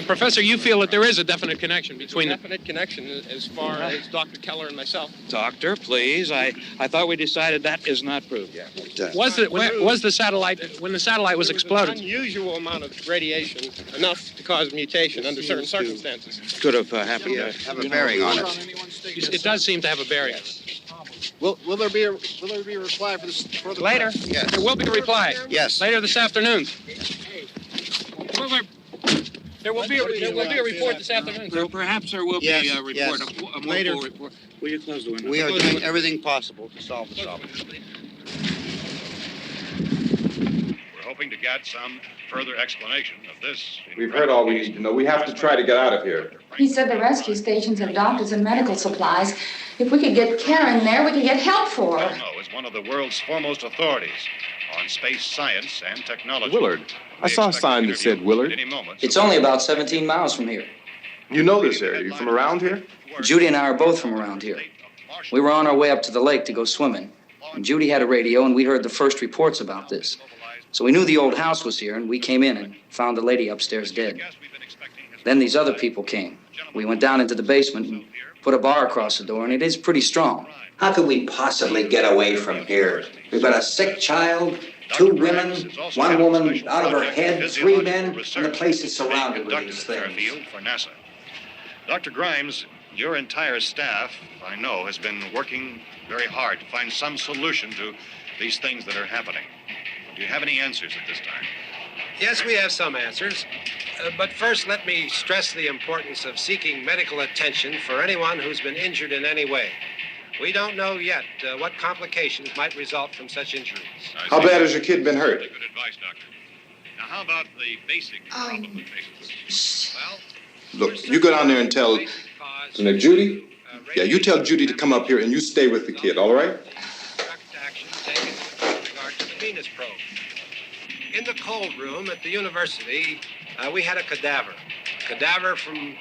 Professor, you feel that there is a definite connection between a definite connection as far as Dr. Keller and myself. Doctor, please. I thought we decided that is not proved yet. Was the satellite, when the satellite was exploded? An unusual amount of radiation, enough to cause mutation under certain circumstances. Could have happened. Have a bearing on it. It does seem to have a bearing. Will there be a reply for this further? Later? Yes. There will be a reply. Yes. Later this afternoon. There will be a report this afternoon. Perhaps there will be a report. Yes. A more Later. full report. Will you close the window? We are doing everything possible to solve the problem. We're hoping to get some further explanation of this. We've heard all we need to know. We have to try to get out of here. He said the rescue stations have doctors and medical supplies. If we could get care in there, we could get help for her. Romero is one of the world's foremost authorities on space science and technology. Willard. I saw a sign that said Willard. It's only about 17 miles from here. You know this area. You from around here? Judy and I are both from around here. We were on our way up to the lake to go swimming, and Judy had a radio, and we heard the first reports about this. So we knew the old house was here, and we came in and found the lady upstairs dead. Then these other people came. We went down into the basement and put a bar across the door, and it is pretty strong. How could we possibly get away from here? We've got a sick child, 2 women, 1 woman out of her head, 3 men, and the place is surrounded with these things. For NASA. Dr. Grimes, your entire staff, I know, has been working very hard to find some solution to these things that are happening. Do you have any answers at this time? Yes, we have some answers. But first, let me stress the importance of seeking medical attention for anyone who's been injured in any way. We don't know yet what complications might result from such injuries. How bad has your kid been hurt? Good advice, Doctor. Now, how about the basic problem of patients? Well, Look, you go down there and tell... Isn't it Judy? Yeah, you tell Judy to come up here and you stay with the kid, all right? Action taken with regard to the Venus probe. In the cold room at the university, we had a cadaver from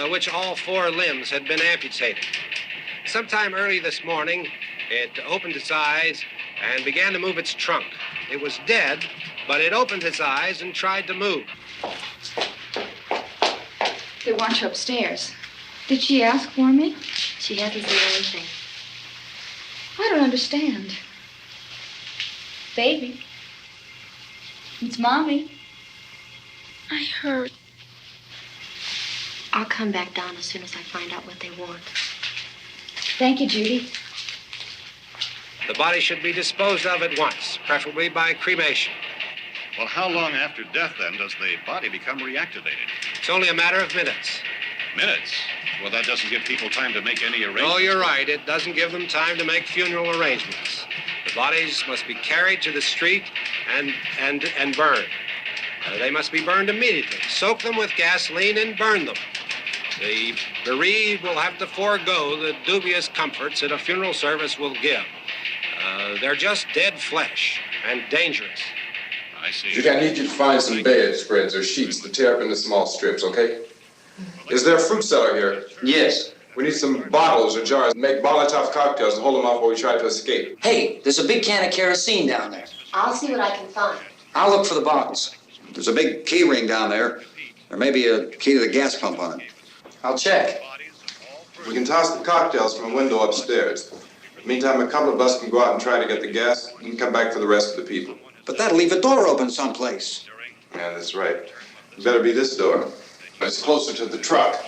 which all 4 limbs had been amputated. Sometime early this morning, it opened its eyes and began to move its trunk. It was dead, but it opened its eyes and tried to move. They want you upstairs. Did she ask for me? She hasn't seen anything. I don't understand. Baby. It's Mommy. I heard. I'll come back down as soon as I find out what they want. Thank you, Judy. The body should be disposed of at once, preferably by cremation. Well, how long after death, then, does the body become reactivated? It's only a matter of minutes. Minutes? Well, that doesn't give people time to make any arrangements. Oh, you're right. It doesn't give them time to make funeral arrangements. The bodies must be carried to the street and burned. They must be burned immediately. Soak them with gasoline and burn them. The bereaved will have to forego the dubious comforts that a funeral service will give. They're just dead flesh and dangerous. I see. Judy, I need you to find some bedspreads or sheets to tear up into small strips, okay? Is there a fruit cellar here? Yes. We need some bottles or jars. Make Molotov cocktails and hold them off while we try to escape. Hey, there's a big can of kerosene down there. I'll see what I can find. I'll look for the bottles. There's a big key ring down there. There may be a key to the gas pump on it. I'll check. We can toss the cocktails from a window upstairs. Meantime, a couple of us can go out and try to get the gas and come back for the rest of the people. But that'll leave a door open someplace. Yeah, that's right. It better be this door. It's closer to the truck.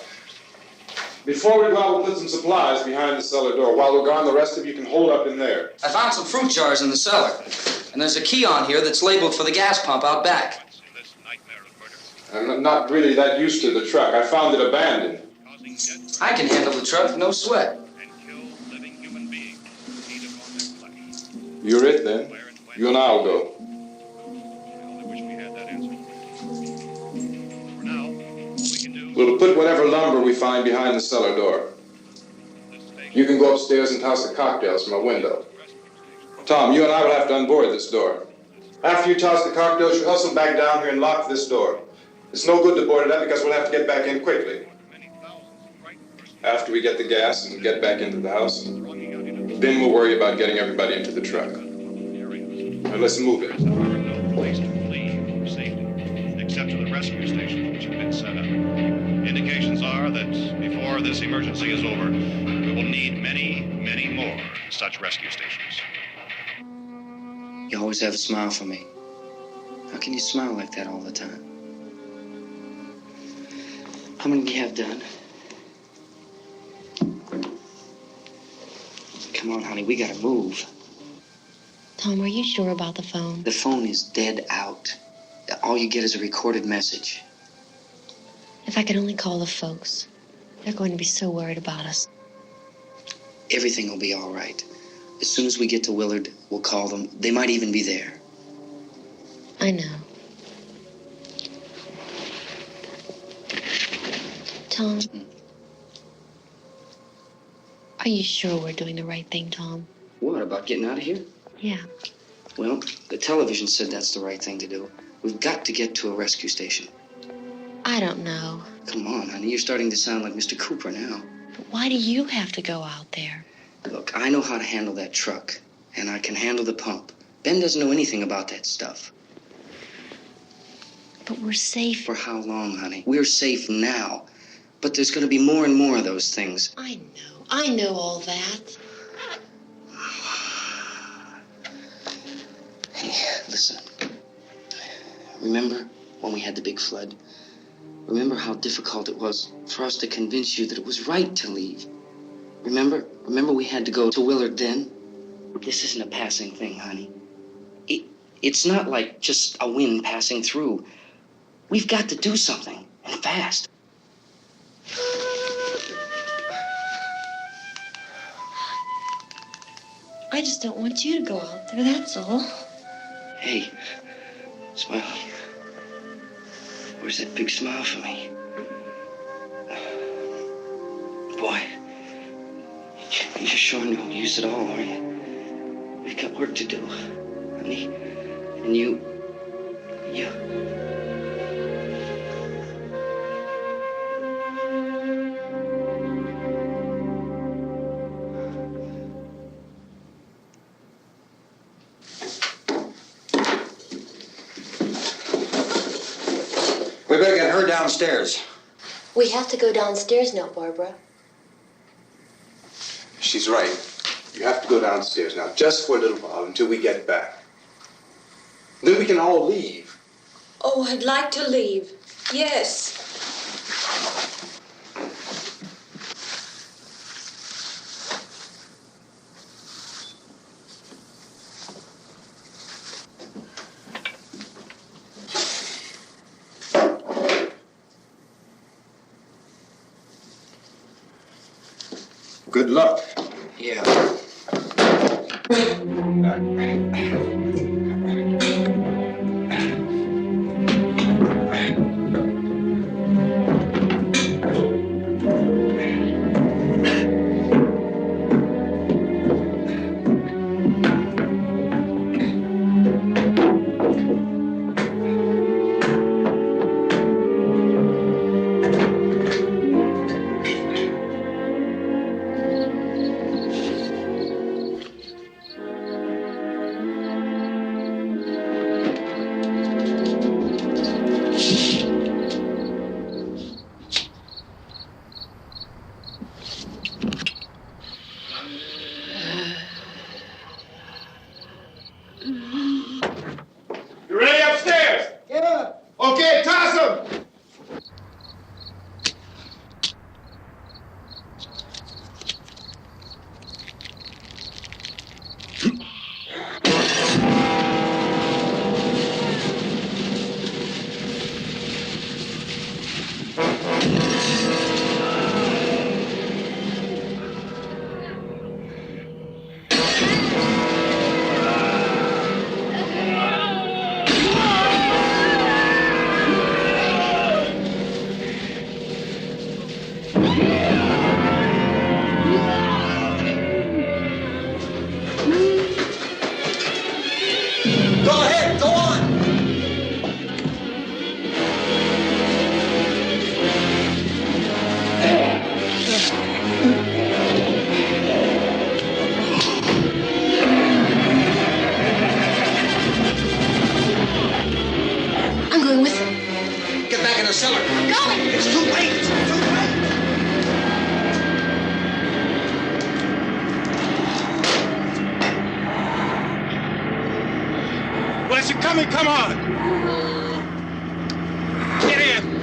Before we go out, we'll put some supplies behind the cellar door. While we're gone, the rest of you can hold up in there. I found some fruit jars in the cellar. And there's a key on here that's labeled for the gas pump out back. I'm not really that used to the truck. I found it abandoned. I can handle the truck, no sweat. You're it, then. You and I'll go. We'll put whatever lumber we find behind the cellar door. You can go upstairs and toss the cocktails from a window. Tom, you and I will have to unboard this door. After you toss the cocktails, you hustle back down here and lock this door. It's no good to board it up because we'll have to get back in quickly. After we get the gas and get back into the house, then we'll worry about getting everybody into the truck. Now let's move it. No place to flee for safety, except to the rescue stations which have been set up. Indications are that before this emergency is over, we will need many, many more such rescue stations. You always have a smile for me. How can you smile like that all the time? How many do you have done? Come on, honey, we gotta move. Tom, are you sure about the phone? The phone is dead out. All you get is a recorded message. If I could only call the folks. They're going to be so worried about us. Everything will be all right. As soon as we get to Willard, we'll call them. They might even be there. I know. Tom, are you sure we're doing the right thing, Tom? What, about getting out of here? Yeah. Well, the television said that's the right thing to do. We've got to get to a rescue station. I don't know. Come on, honey. You're starting to sound like Mr. Cooper now. But why do you have to go out there? Look, I know how to handle that truck, and I can handle the pump. Ben doesn't know anything about that stuff. But we're safe. For how long, honey? We're safe now. But there's going to be more and more of those things. I know. I know all that. Hey, listen. Remember when we had the big flood? Remember how difficult it was for us to convince you that it was right to leave? Remember we had to go to Willard then? This isn't a passing thing, honey. It's not like just a wind passing through. We've got to do something, and fast. I just don't want you to go out there, that's all. Hey, smile. Where's that big smile for me? Boy, you're sure no use at all, are you? We've got work to do, honey. And you... We better get her downstairs. We have to go downstairs now, Barbara. She's right. You have to go downstairs now, just for a little while, until we get back. Then we can all leave. Oh, I'd like to leave. Yes. Good luck. Yeah. You ready upstairs? Yeah. Okay, toss 'em. Go ahead, go on. I'm going with them. Get back in the cellar. I'm going. It's too late. It's too late. Where's it coming? Come on. Get in.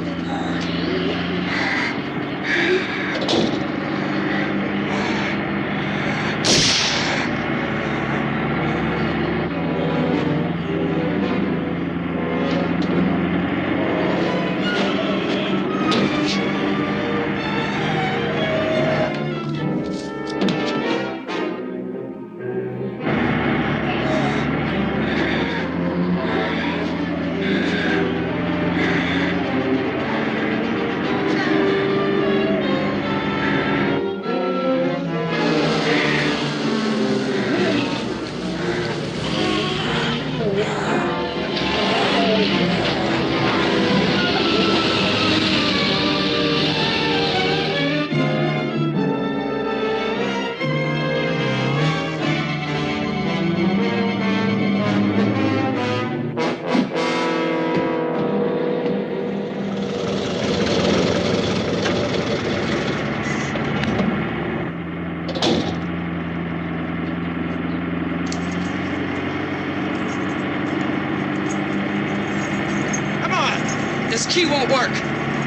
key won't work.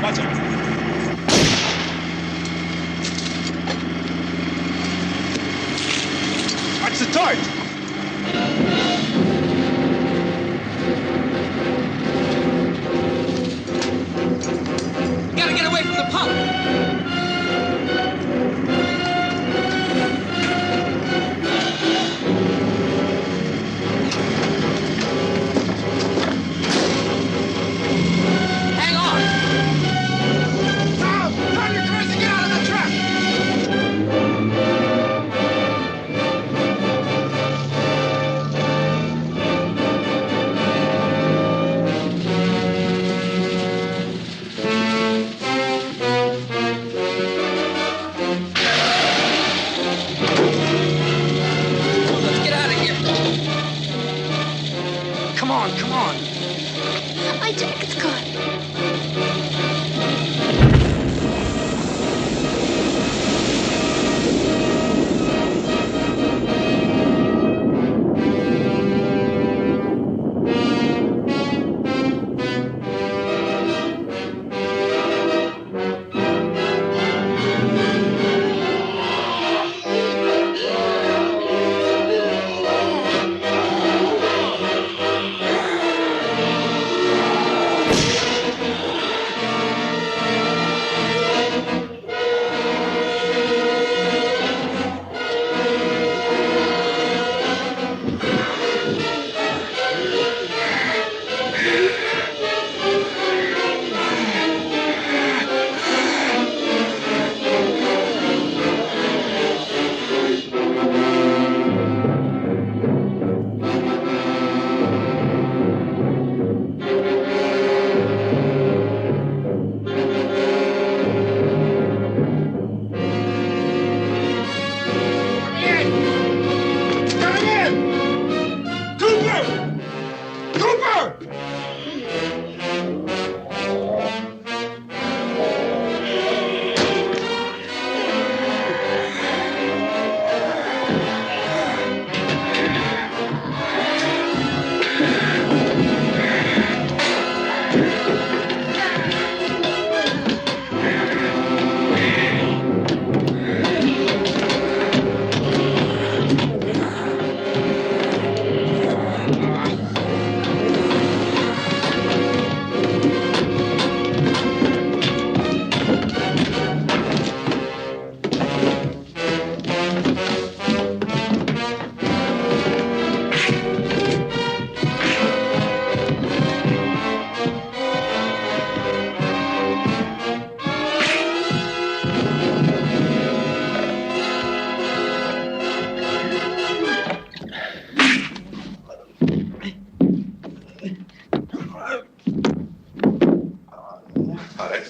Watch out. Watch the torch. Gotta get away from the pump. Hang on. Tom, turn your cars and get out of the truck. Let's get out of here. Come on, come on. My jacket's caught.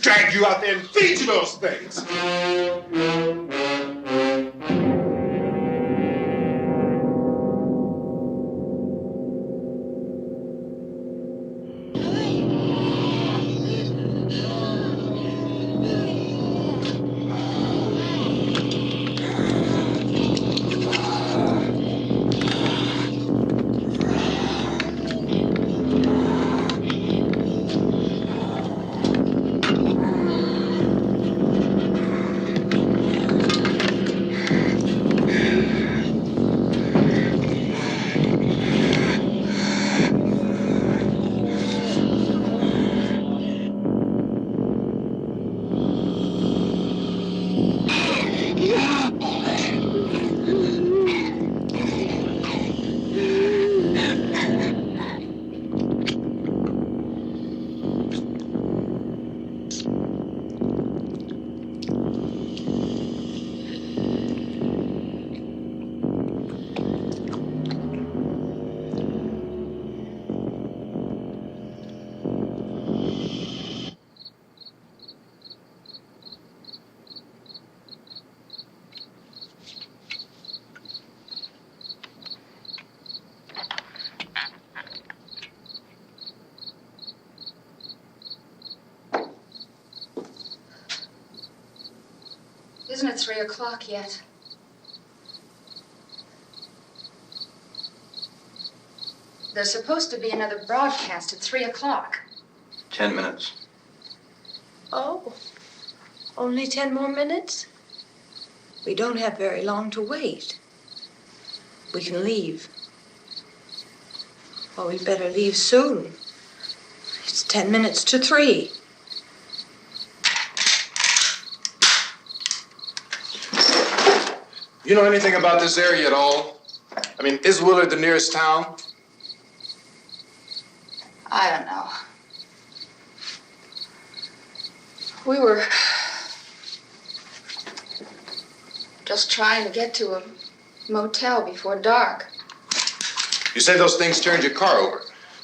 Drag you out there and feed you those things. Isn't it 3 o'clock yet? There's supposed to be another broadcast at 3 o'clock. 10 minutes. Oh, only 10 more minutes? We don't have very long to wait. We can leave. Well, we'd better leave soon. It's 10 minutes to 3. You know anything about this area at all? I mean, is Willard the nearest town? I don't know. We were just trying to get to a motel before dark. You say those things turned your car over.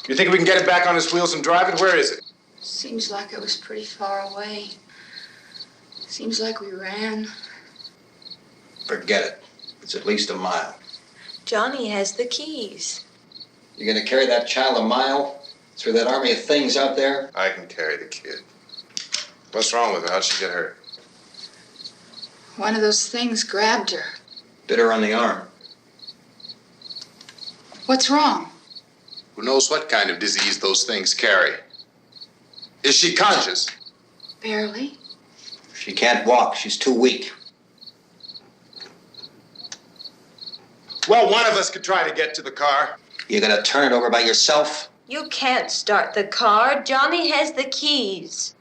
You think we can get it back on its wheels and drive it? Where is it? Seems like it was pretty far away. Seems like we ran. Forget it. It's at least a mile. Johnny has the keys. You're gonna carry that child a mile through that army of things out there? I can carry the kid. What's wrong with her? How'd she get hurt? One of those things grabbed her. Bit her on the arm. What's wrong? Who knows what kind of disease those things carry? Is she conscious? Barely. She can't walk. She's too weak. Well, one of us could try to get to the car. You're gonna turn it over by yourself? You can't start the car. Johnny has the keys.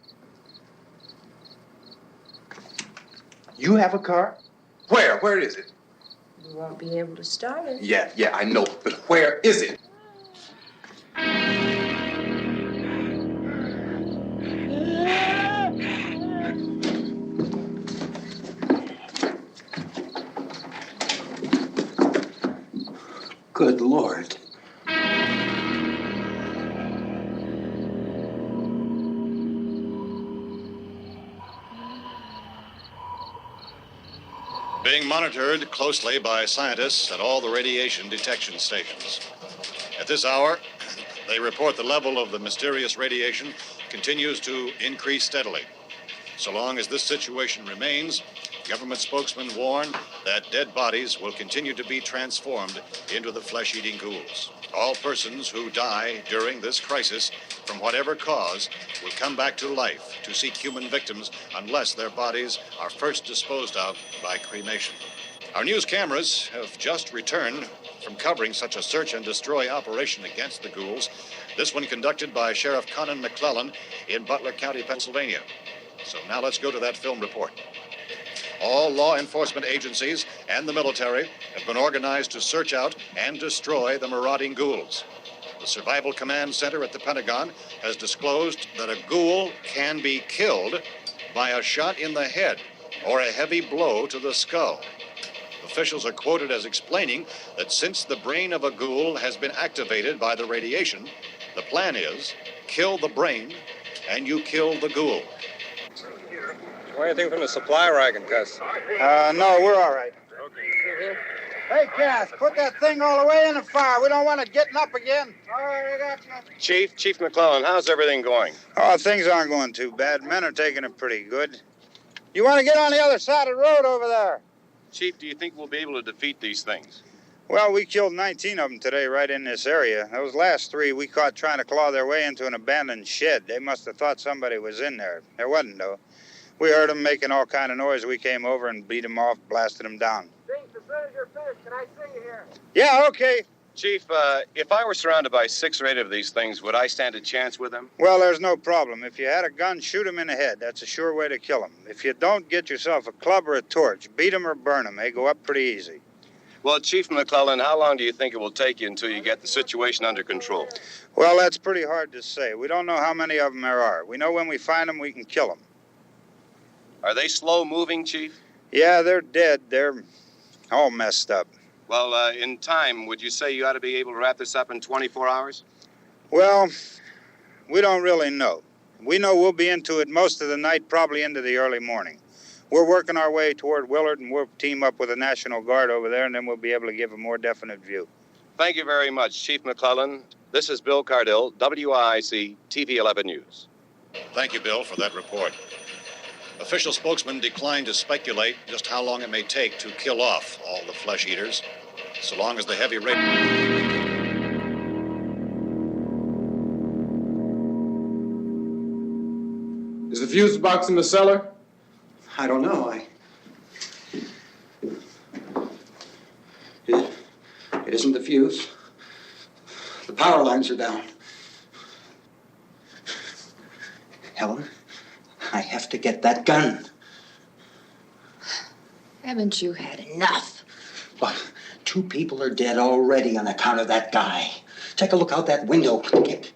You have a car? Where? Where is it? You won't be able to start it. Yeah, I know. But where is it? Good Lord. Being monitored closely by scientists at all the radiation detection stations. At this hour, they report the level of the mysterious radiation continues to increase steadily. So long as this situation remains, government spokesmen warn that dead bodies will continue to be transformed into the flesh-eating ghouls. All persons who die during this crisis, from whatever cause, will come back to life to seek human victims unless their bodies are first disposed of by cremation. Our news cameras have just returned from covering such a search and destroy operation against the ghouls, this one conducted by Sheriff Conan McClellan in Butler County, Pennsylvania. So now let's go to that film report. All law enforcement agencies and the military have been organized to search out and destroy the marauding ghouls. The Survival Command Center at the Pentagon has disclosed that a ghoul can be killed by a shot in the head or a heavy blow to the skull. Officials are quoted as explaining that since the brain of a ghoul has been activated by the radiation, the plan is kill the brain and you kill the ghoul. Anything from the supply where I can test? No, we're all right. Hey, Cass, put that thing all the way in the fire. We don't want it getting up again. All right, I got you. Chief McClellan, how's everything going? Oh, things aren't going too bad. Men are taking it pretty good. You want to get on the other side of the road over there? Chief, do you think we'll be able to defeat these things? Well, we killed 19 of them today right in this area. Those last 3 we caught trying to claw their way into an abandoned shed. They must have thought somebody was in there. There wasn't, though. We heard them making all kind of noise. We came over and beat them off, blasted them down. As soon as you're finished, can I see you here? Yeah, okay. Chief, if I were surrounded by 6 or 8 of these things, would I stand a chance with them? Well, there's no problem. If you had a gun, shoot them in the head. That's a sure way to kill them. If you don't, get yourself a club or a torch. Beat them or burn them. They go up pretty easy. Well, Chief McClellan, how long do you think it will take you until you get the situation under control? Well, that's pretty hard to say. We don't know how many of them there are. We know when we find them, we can kill them. Are they slow-moving, Chief? Yeah, they're dead. They're all messed up. Well, in time, would you say you ought to be able to wrap this up in 24 hours? Well, we don't really know. We know we'll be into it most of the night, probably into the early morning. We're working our way toward Willard, and we'll team up with the National Guard over there, and then we'll be able to give a more definite view. Thank you very much, Chief McClellan. This is Bill Cardill, WIC TV 11 News. Thank you, Bill, for that report. Official spokesman declined to speculate just how long it may take to kill off all the flesh eaters, so long as the heavy rate... Is the fuse box in the cellar? I don't know. It isn't the fuse. The power lines are down. Helen, I have to get that gun. Haven't you had enough? But 2 people are dead already on account of that guy. Take a look out that window. Get.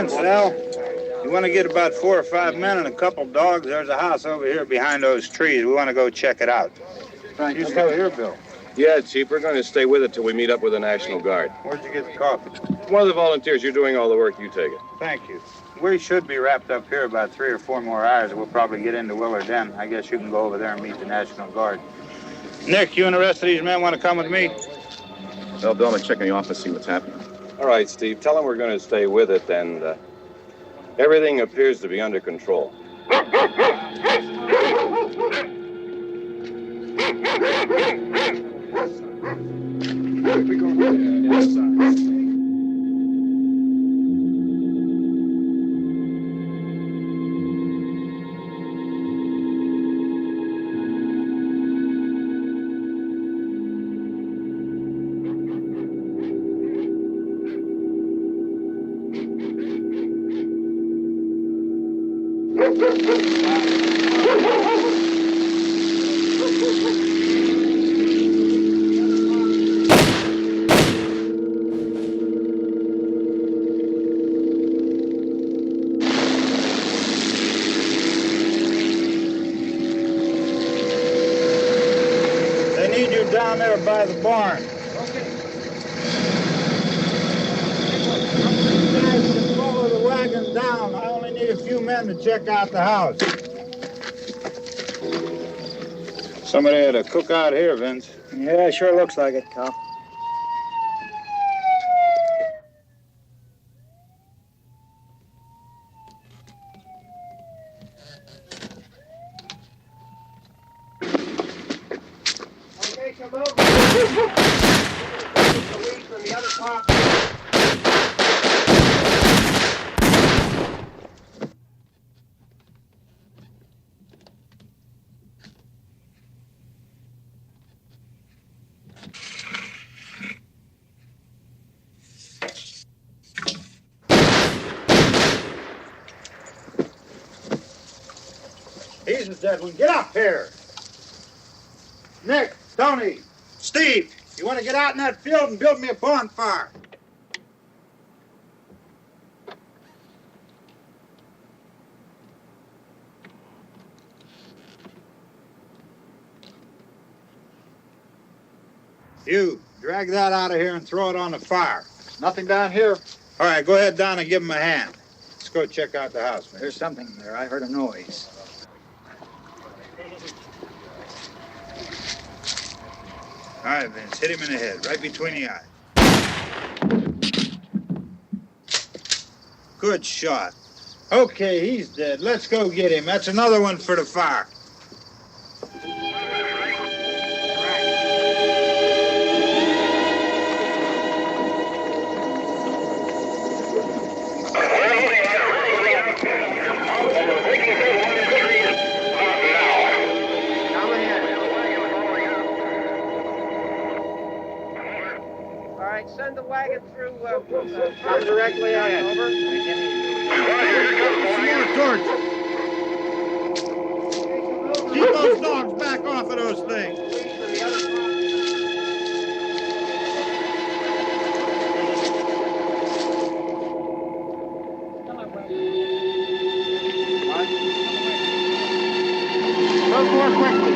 Sal, you want to get about 4 or 5 men and a couple dogs? There's a house over here behind those trees. We want to go check it out. Right. You still here, Bill? Yeah, Chief, we're going to stay with it till we meet up with the National Guard. Where'd you get the coffee? One of the volunteers, you're doing all the work, you take it. Thank you. We should be wrapped up here about 3 or 4 more hours. We'll probably get into Willard then. I guess you can go over there and meet the National Guard. Nick, you and the rest of these men want to come with me? Well, Bill, I'm going to check in the office, see what's happening. All right, Steve, tell them we're going to stay with it, and everything appears to be under control. Down there by the barn. Okay. Guys can follow the wagon down. I only need a few men to check out the house. Somebody had a cookout here, Vince. Yeah, sure looks like it, Cop. He's the dead one. Get up here. Nick, Tony, Steve, you want to get out in that field and build me a bonfire? You, drag that out of here and throw it on the fire. Nothing down here. All right, go ahead down and give him a hand. Let's go check out the house, man. There's something there. I heard a noise. All right, Vince, hit him in the head, right between the eyes. Good shot. Okay, he's dead. Let's go get him. That's another one for the fire. Send the wagon through directly out. Over. More torches. Keep those dogs back off of those things. Go more quickly.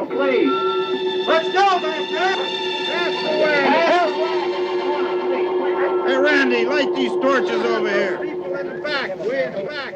Please. Let's go, back there. That's the way. Hey, Randy, light these torches over here. People in the back, way in the back.